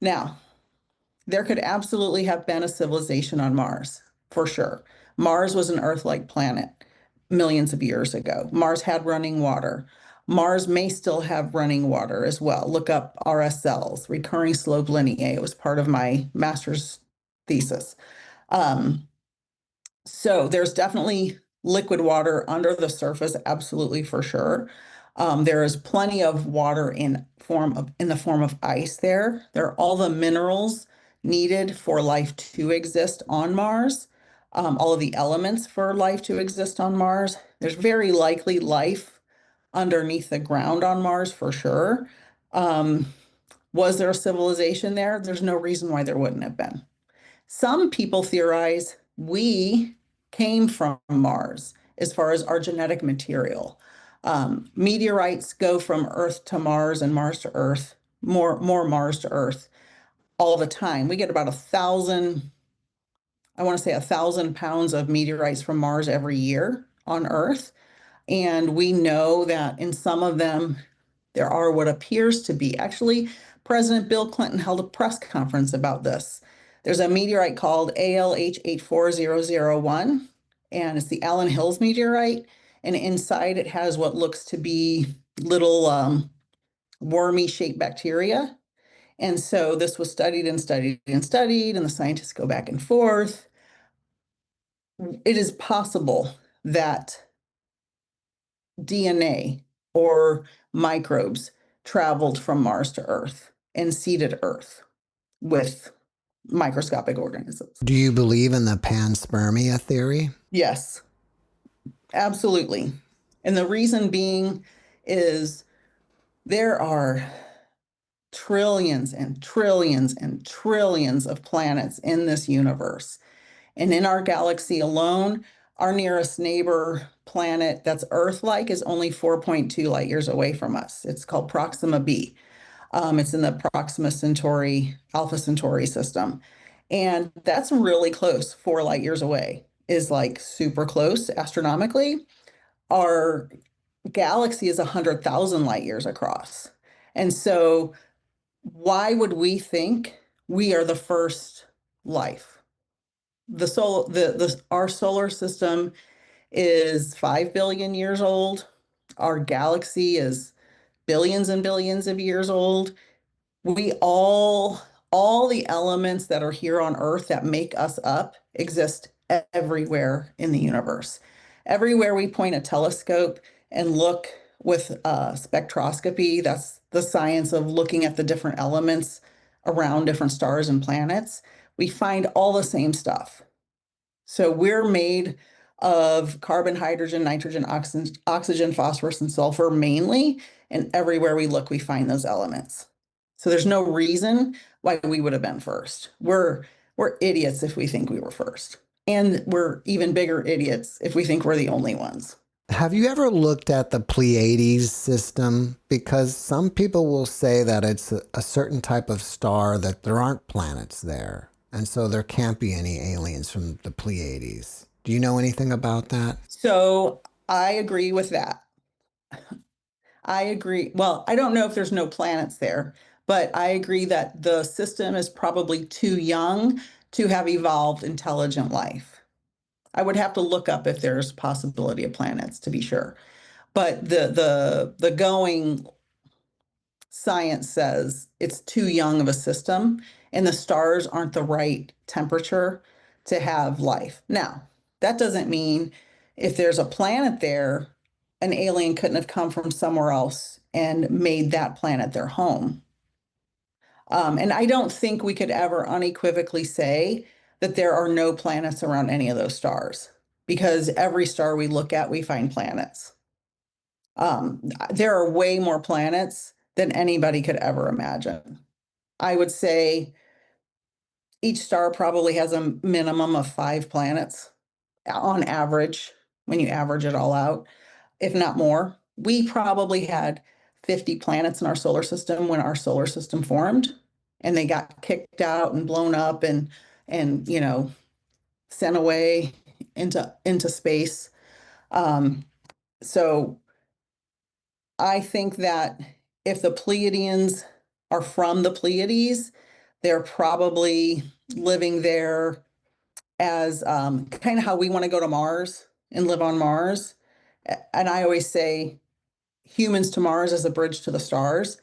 Now, there could absolutely have been a civilization on Mars, for sure. Mars was an Earth-like planet millions of years ago. Mars had running water. Mars may still have running water as well. Look up RSLs, recurring slope lineae. It was part of my master's thesis. Um, so there's definitely liquid water under the surface, absolutely for sure. There is plenty of water in the form of ice there. There are all the minerals needed for life to exist on Mars. All of the elements for life to exist on Mars. There's very likely life underneath the ground on Mars for sure. Um, was there a civilization there? There's no reason why there wouldn't have been. Some people theorize we came from Mars as far as our genetic material. Meteorites go from Earth to Mars and Mars to Earth, more Mars to Earth all the time. We get about 1,000, I want to say 1,000 pounds of meteorites from Mars every year on Earth. And we know that in some of them, there are what appears to be. Actually, President Bill Clinton held a press conference about this. There's a meteorite called ALH 84001, and it's the Allen Hills meteorite. And inside it has what looks to be little wormy shaped bacteria. And so this was studied and studied and studied, and the scientists go back and forth. It is possible that DNA or microbes traveled from Mars to Earth and seeded Earth with microscopic organisms. Do you believe in the panspermia theory? Yes, absolutely. And the reason being is there are trillions and trillions and trillions of planets in this universe. And in our galaxy alone, our nearest neighbor planet that's Earth-like is only 4.2 light years away from us. It's called Proxima b. It's in the Proxima Centauri, Alpha Centauri system. And that's really close, 4 light years away is like super close astronomically. Our galaxy is 100,000 light years across. And so why would we think we are the first life? Our solar system is 5 billion years old. Our galaxy is billions and billions of years old. We all the elements that are here on Earth that make us up exist everywhere in the universe. Everywhere we point a telescope and look with spectroscopy, that's the science of looking at the different elements around different stars and planets, we find all the same stuff. So we're made of carbon, hydrogen, nitrogen, oxygen, phosphorus, and sulfur mainly, and everywhere we look, we find those elements. So there's no reason why we would have been first. We're idiots if we think we were first. And we're even bigger idiots if we think we're the only ones. Have you ever looked at the Pleiades system? Because some people will say that it's a certain type of star that there aren't planets there. And so there can't be any aliens from the Pleiades. Do you know anything about that? So I agree with that. I agree. Well, I don't know if there's no planets there, but I agree that the system is probably too young to have evolved intelligent life. I would have to look up if there's possibility of planets to be sure. But the going science says it's too young of a system and the stars aren't the right temperature to have life. Now, that doesn't mean if there's a planet there, an alien couldn't have come from somewhere else and made that planet their home. And I don't think we could ever unequivocally say that there are no planets around any of those stars, because every star we look at, we find planets. There are way more planets than anybody could ever imagine. I would say each star probably has a minimum of 5 planets on average, when you average it all out, if not more. We probably had 50 planets in our solar system when our solar system formed, and they got kicked out and blown up and sent away into space. So I think that if the Pleiadians are from the Pleiades, they're probably living there as kind of how we want to go to Mars and live on Mars. And I always say humans to Mars is a bridge to the stars,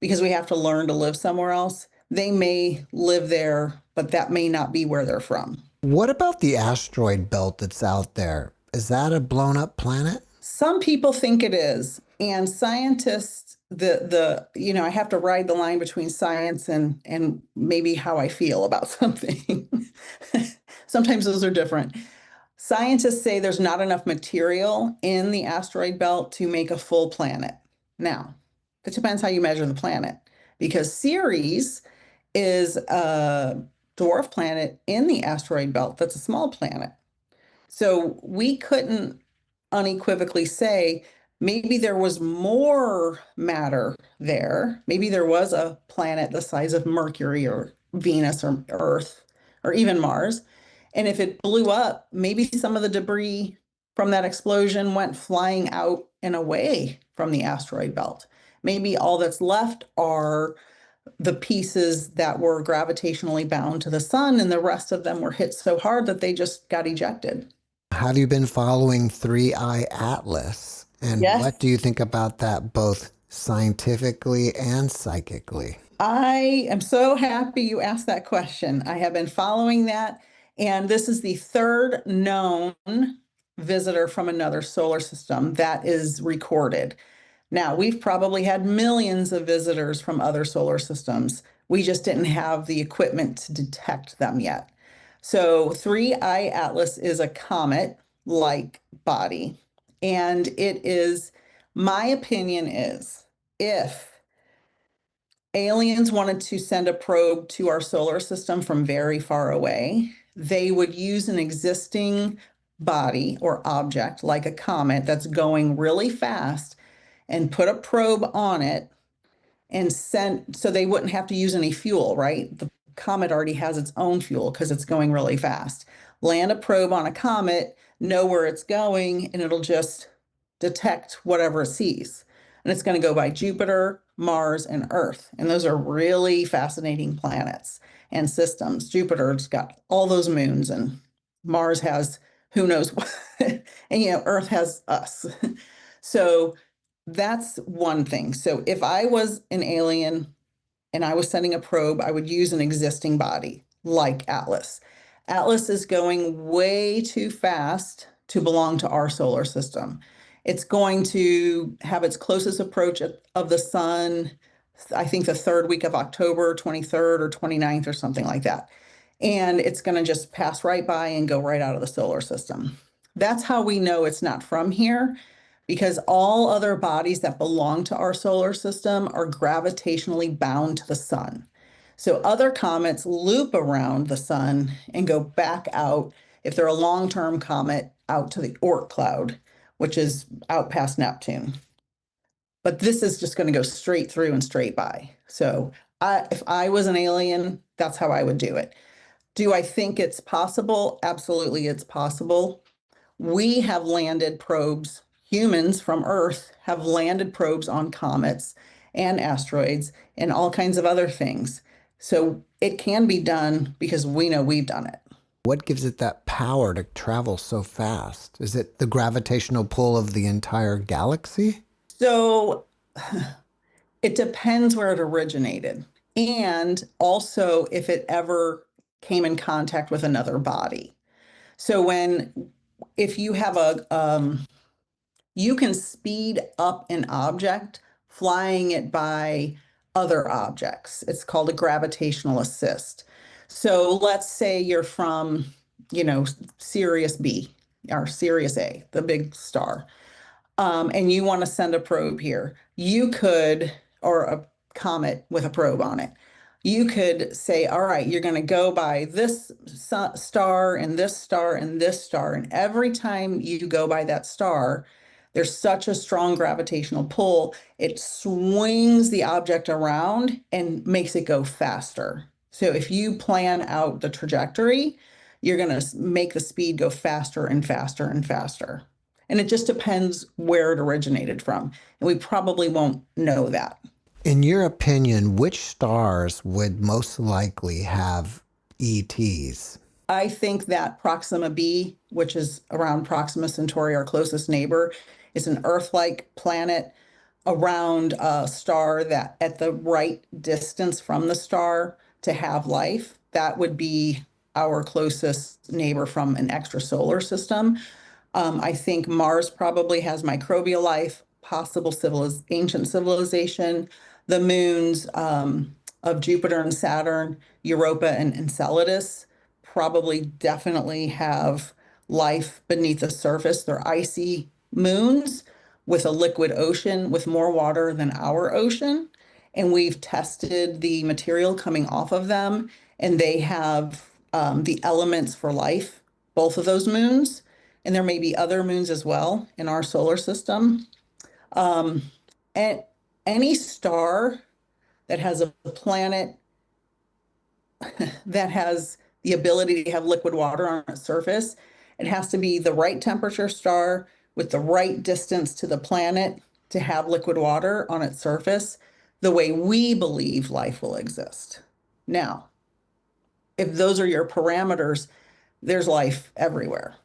because we have to learn to live somewhere else. They may live there, but that may not be where they're from. What about the asteroid belt that's out there? Is that a blown up planet? Some people think it is, and scientists, I have to ride the line between science and maybe how I feel about something. Sometimes those are different. Scientists say there's not enough material in the asteroid belt to make a full planet. Now, it depends how you measure the planet, because Ceres is a dwarf planet in the asteroid belt that's a small planet. So we couldn't unequivocally say maybe there was more matter there. Maybe there was a planet the size of Mercury or Venus or Earth or even Mars. And if it blew up, maybe some of the debris from that explosion went flying out and away from the asteroid belt. Maybe all that's left are the pieces that were gravitationally bound to the sun, and the rest of them were hit so hard that they just got ejected. Have you been following Three Eye Atlas? And Yes. what do you think about that, both scientifically and psychically? I am so happy you asked that question. I have been following that, and this is the third known visitor from another solar system that is recorded. Now, we've probably had millions of visitors from other solar systems. We just didn't have the equipment to detect them yet. So, Three Eye Atlas is a comet-like body, and it is, my opinion is, if aliens wanted to send a probe to our solar system from very far away, they would use an existing body or object like a comet that's going really fast and put a probe on it and send, so they wouldn't have to use any fuel, right? The comet already has its own fuel because it's going really fast. Land a probe on a comet, know where it's going, and it'll just detect whatever it sees. And it's going to go by Jupiter, Mars, and Earth. And those are really fascinating planets and systems. Jupiter's got all those moons, and Mars has who knows what. And Earth has us. So that's one thing. So if I was an alien and I was sending a probe, I would use an existing body like Atlas. Atlas is going way too fast to belong to our solar system. It's going to have its closest approach of the sun, I think the third week of October, 23rd or 29th or something like that. And it's going to just pass right by and go right out of the solar system. That's how we know it's not from here, because all other bodies that belong to our solar system are gravitationally bound to the sun. So other comets loop around the sun and go back out, if they're a long-term comet, out to the Oort cloud, which is out past Neptune. But this is just going to go straight through and straight by. So if I was an alien, that's how I would do it. Do I think it's possible? Absolutely, it's possible. We have landed probes, humans from Earth have landed probes on comets and asteroids and all kinds of other things. So it can be done because we know we've done it. What gives it that power to travel so fast? Is it the gravitational pull of the entire galaxy? So it depends where it originated, and also if it ever came in contact with another body. So if you have you can speed up an object flying it by other objects. It's called a gravitational assist. So let's say you're from, Sirius B or Sirius A, the big star, and you want to send a probe here. You could, or a comet with a probe on it. You could say, all right, you're going to go by this star and this star and this star. And every time you go by that star, there's such a strong gravitational pull, it swings the object around and makes it go faster. So if you plan out the trajectory, you're going to make the speed go faster and faster and faster. And it just depends where it originated from. And we probably won't know that. In your opinion, which stars would most likely have ETs? I think that Proxima b, which is around Proxima Centauri, our closest neighbor, is an Earth-like planet around a star that at the right distance from the star to have life. That would be our closest neighbor from an extrasolar system. I think Mars probably has microbial life, possible ancient civilization. The moons of Jupiter and Saturn, Europa and Enceladus probably definitely have life beneath the surface. They're icy moons with a liquid ocean with more water than our ocean. And we've tested the material coming off of them, and they have the elements for life, both of those moons. And there may be other moons as well in our solar system. And any star that has a planet that has the ability to have liquid water on its surface, it has to be the right temperature star with the right distance to the planet to have liquid water on its surface, the way we believe life will exist. Now, if those are your parameters, there's life everywhere.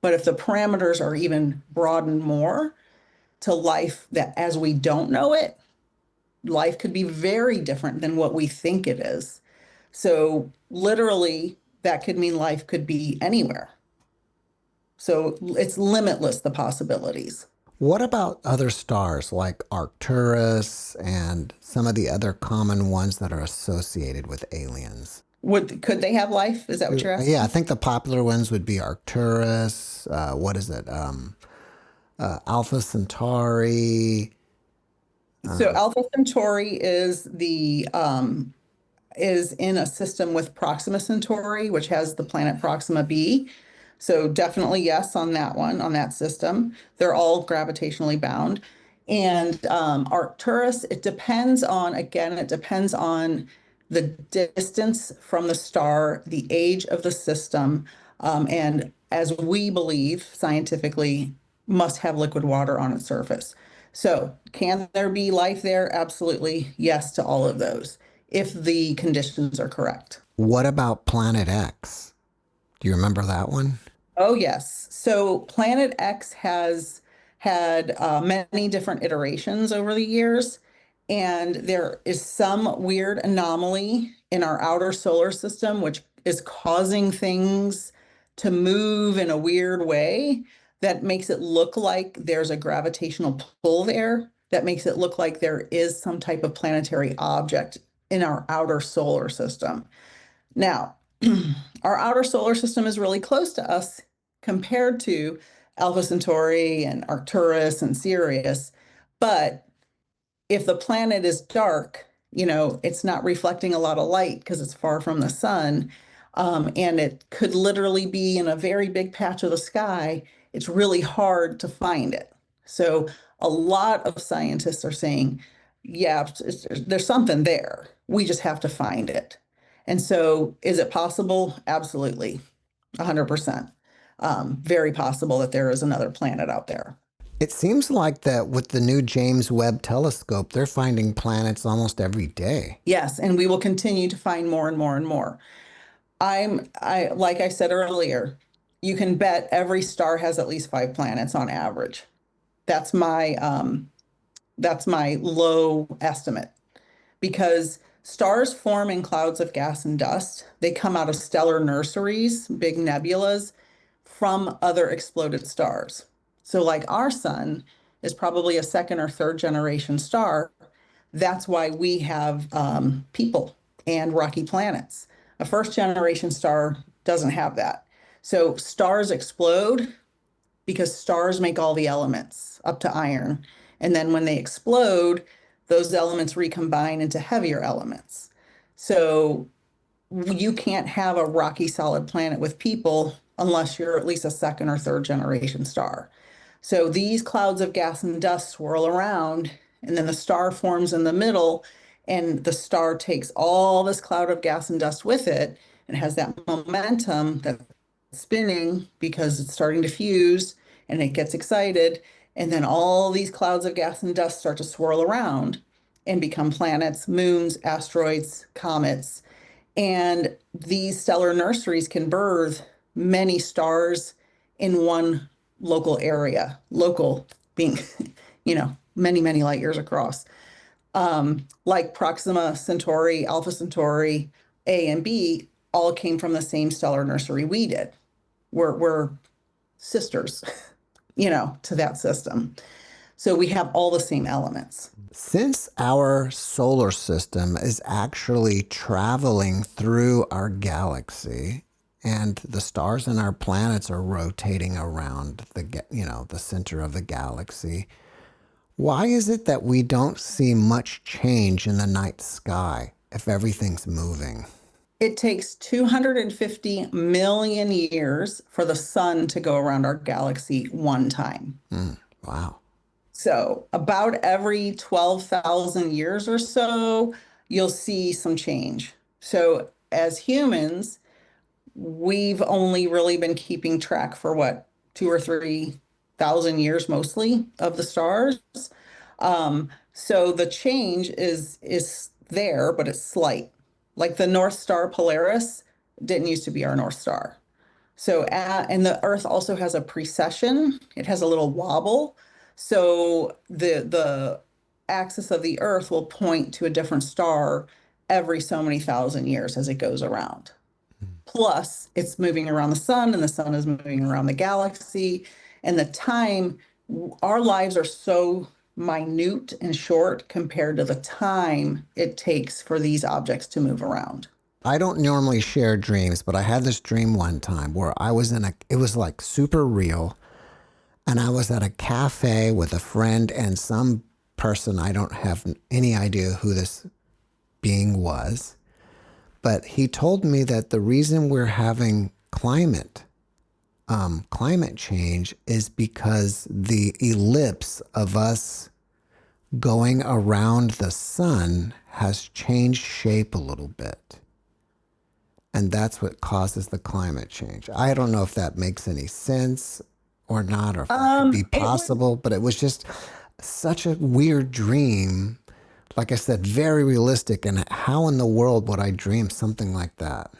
But if the parameters are even broadened more to life that as we don't know it, life could be very different than what we think it is. So literally, that could mean life could be anywhere. So it's limitless, the possibilities. What about other stars like Arcturus and some of the other common ones that are associated with aliens? Could they have life? Is that what you're Yeah, I asking? think the popular ones would be Arcturus. What is it? Alpha Centauri. So Alpha Centauri is in a system with Proxima Centauri, which has the planet Proxima b. So definitely yes on that one, on that system. They're all gravitationally bound. And Arcturus, it depends on, again, it depends on the distance from the star, the age of the system, and as we believe scientifically, must have liquid water on its surface. So can there be life there? Absolutely, yes to all of those, if the conditions are correct. What about Planet X? Do you remember that one? Oh, yes. So Planet X has had many different iterations over the years, and there is some weird anomaly in our outer solar system, which is causing things to move in a weird way that makes it look like there's a gravitational pull there, that makes it look like there is some type of planetary object in our outer solar system. Now, our outer solar system is really close to us compared to Alpha Centauri and Arcturus and Sirius. But if the planet is dark, it's not reflecting a lot of light because it's far from the sun. And it could literally be in a very big patch of the sky. It's really hard to find it. So a lot of scientists are saying, yeah, there's something there. We just have to find it. And so is it possible? Absolutely. 100%. Very possible that there is another planet out there. It seems like that with the new James Webb telescope, they're finding planets almost every day. Yes, and we will continue to find more and more and more. Like I said earlier, you can bet every star has at least 5 planets on average. That's my low estimate because stars form in clouds of gas and dust. They come out of stellar nurseries, big nebulas from other exploded stars. So, like our sun is probably a second or third generation star. That's why we have people and rocky planets. A first generation star doesn't have that. So, stars explode because stars make all the elements up to iron. And then when they explode, those elements recombine into heavier elements. So you can't have a rocky solid planet with people unless you're at least a second or third generation star. So these clouds of gas and dust swirl around, and then the star forms in the middle, and the star takes all this cloud of gas and dust with it and has that momentum that's spinning because it's starting to fuse and it gets excited. And then all these clouds of gas and dust start to swirl around and become planets, moons, asteroids, comets. And these stellar nurseries can birth many stars in one local area, local being, many, many light years across. Like Proxima Centauri, Alpha Centauri, A and B all came from the same stellar nursery we did. We're sisters, to that system. So we have all the same elements. Since our solar system is actually traveling through our galaxy and the stars and our planets are rotating around the center of the galaxy, why is it that we don't see much change in the night sky if everything's moving? It takes 250 million years for the sun to go around our galaxy one time. Wow. So about every 12,000 years or so, you'll see some change. So as humans, we've only really been keeping track for what, 2 or 3 thousand years mostly of the stars. So the change is there, but it's slight. Like the North Star Polaris didn't used to be our North Star. So, and the Earth also has a precession. It has a little wobble. So the axis of the Earth will point to a different star every so many thousand years as it goes around. Plus, it's moving around the sun, and the sun is moving around the galaxy. And the time, our lives are so minute and short compared to the time it takes for these objects to move around. I don't normally share dreams, but I had this dream one time where I was it was like super real. And I was at a cafe with a friend and some person, I don't have any idea who this being was. But he told me that the reason we're having climate change is because the ellipse of us going around the sun has changed shape a little bit. And that's what causes the climate change. I don't know if that makes any sense or not, or if that could be possible, but it was just such a weird dream. Like I said, very realistic. And how in the world would I dream something like that?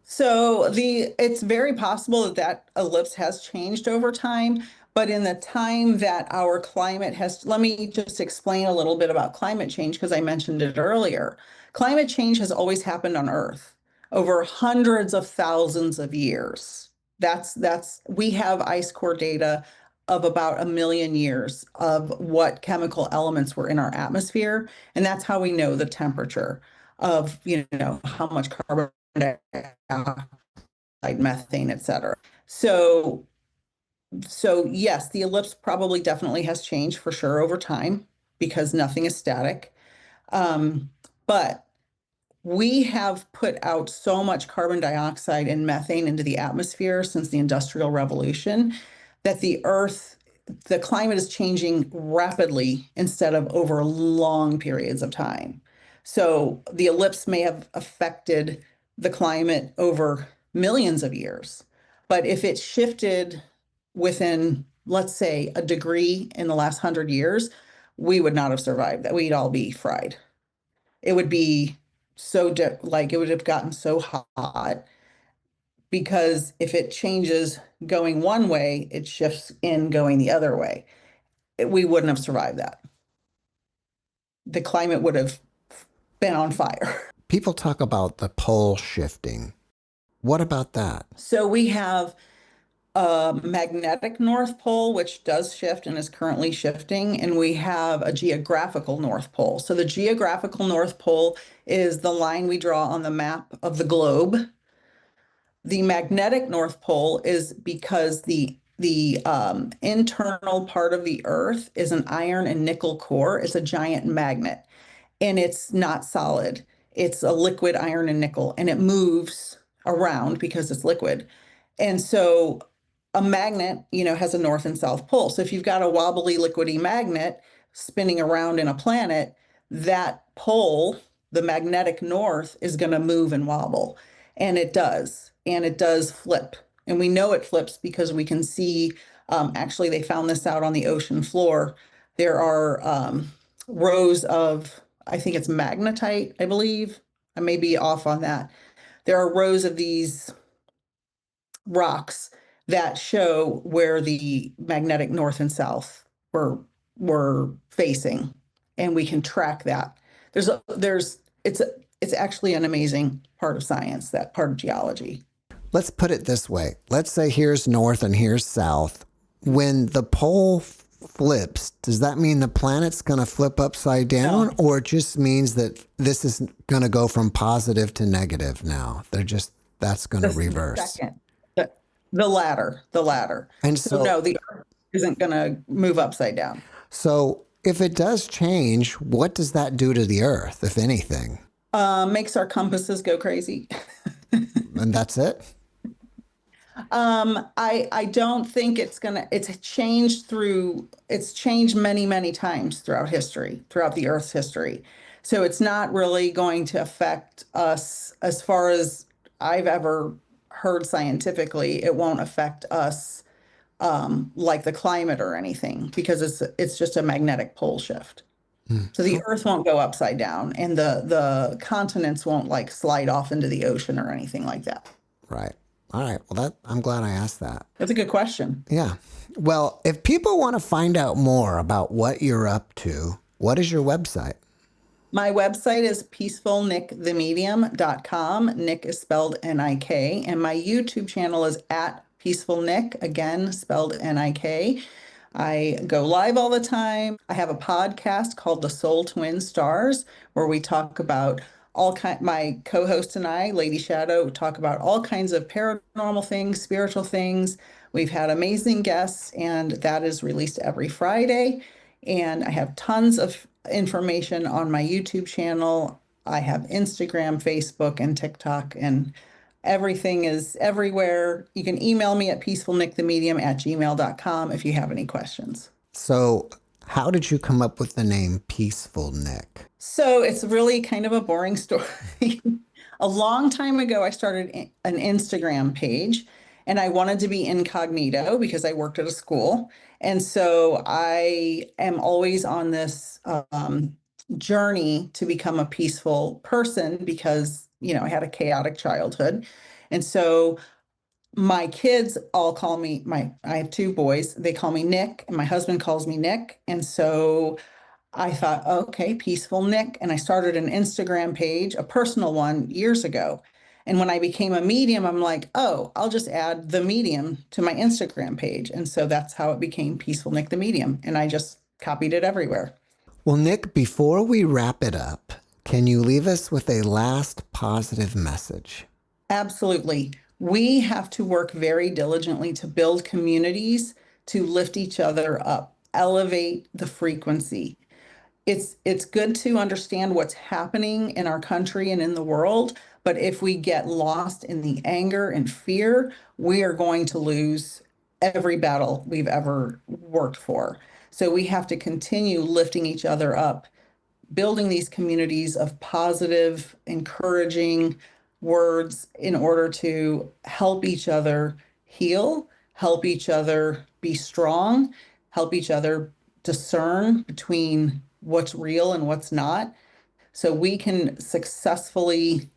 So it's very possible that that ellipse has changed over time, but in the time that our climate has, let me just explain a little bit about climate change because I mentioned it earlier. Climate change has always happened on Earth over hundreds of thousands of years. We have ice core data of about 1 million years of what chemical elements were in our atmosphere, and that's how we know the temperature of, how much carbon dioxide, methane, et cetera. So yes, the ellipse probably definitely has changed for sure over time because nothing is static. But we have put out so much carbon dioxide and methane into the atmosphere since the Industrial Revolution that the climate is changing rapidly instead of over long periods of time. So the ellipse may have affected the climate over millions of years, but if it shifted within, let's say, a degree in the last 100 years, we would not have survived that. We'd all be fried. It would be it would have gotten so hot because if it changes going one way, it shifts in going the other way. We wouldn't have survived that. The climate would have been on fire. People talk about the pole shifting. What about that? So we have a magnetic North Pole, which does shift and is currently shifting, and we have a geographical North Pole. So the geographical North Pole is the line we draw on the map of the globe. The magnetic North Pole is because the internal part of the Earth is an iron and nickel core. It's a giant magnet, and it's not solid. It's a liquid iron and nickel, and it moves around because it's liquid. And so a magnet, has a north and south pole. So if you've got a wobbly liquidy magnet spinning around in a planet, that pole, the magnetic north, is going to move and wobble. And it does. And it does flip. And we know it flips because we can see, actually, they found this out on the ocean floor. There are rows of, I think it's magnetite, I believe. I may be off on that. There are rows of these rocks that show where the magnetic north and south were facing, and we can track that. It's actually an amazing part of science, that part of geology. Let's put it this way. Let's say here's north and here's south. When the pole flips, does that mean the planet's going to flip upside down? No. Or it just means that this is going to go from positive to negative now? That's going to reverse. Second, the latter. And So no, the Earth isn't going to move upside down. So if it does change, what does that do to the Earth, if anything? Makes our compasses go crazy. And that's it? I don't think it's changed many, many times throughout the Earth's history. So it's not really going to affect us as far as I've ever heard scientifically. It won't affect us like the climate or anything because it's just a magnetic pole shift. So the Earth won't go upside down, and the continents won't like slide off into the ocean or anything like that. Right. All right. Well, I'm glad I asked that. That's a good question. Yeah. Well, if people want to find out more about what you're up to, what is your website? My website is peacefulnikthemedium.com. Nik is spelled N-I-K. And my YouTube channel is at Peaceful Nik, again, spelled N-I-K. I go live all the time. I have a podcast called The Soul Twin Stars, where we talk about my co-host and I, Lady Shadow, talk about all kinds of paranormal things, spiritual things. We've had amazing guests, and that is released every Friday. And I have tons of information on my YouTube channel. I have Instagram, Facebook, and TikTok, and everything is everywhere. You can email me at peacefulnikthemedium@gmail.com if you have any questions. So, how did you come up with the name Peaceful Nik? So it's really kind of a boring story. A long time ago, I started an Instagram page, and I wanted to be incognito because I worked at a school. And so I am always on this journey to become a peaceful person because, I had a chaotic childhood. And so my kids all call me, I have two boys, they call me Nik, and my husband calls me Nik. And so I thought, okay, Peaceful Nik. And I started an Instagram page, a personal one, years ago. And when I became a medium, I'm like, oh, I'll just add the medium to my Instagram page. And so that's how it became Peaceful Nik the Medium. And I just copied it everywhere. Well, Nik, before we wrap it up, can you leave us with a last positive message? Absolutely. We have to work very diligently to build communities to lift each other up, elevate the frequency. It's good to understand what's happening in our country and in the world, but if we get lost in the anger and fear, we are going to lose every battle we've ever worked for. So we have to continue lifting each other up, building these communities of positive, encouraging words in order to help each other heal, help each other be strong, help each other discern between what's real and what's not, so we can successfully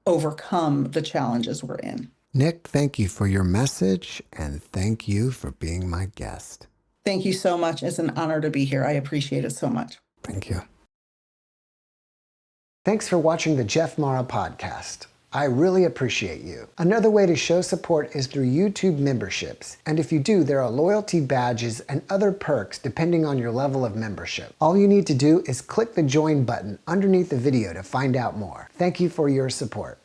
overcome the challenges we're in. Nik, thank you for your message, and thank you for being my guest. Thank you so much. It's an honor to be here. I appreciate it so much. Thank you. Thanks for watching the JeffMara podcast. I really appreciate you. Another way to show support is through YouTube memberships. And if you do, there are loyalty badges and other perks depending on your level of membership. All you need to do is click the join button underneath the video to find out more. Thank you for your support.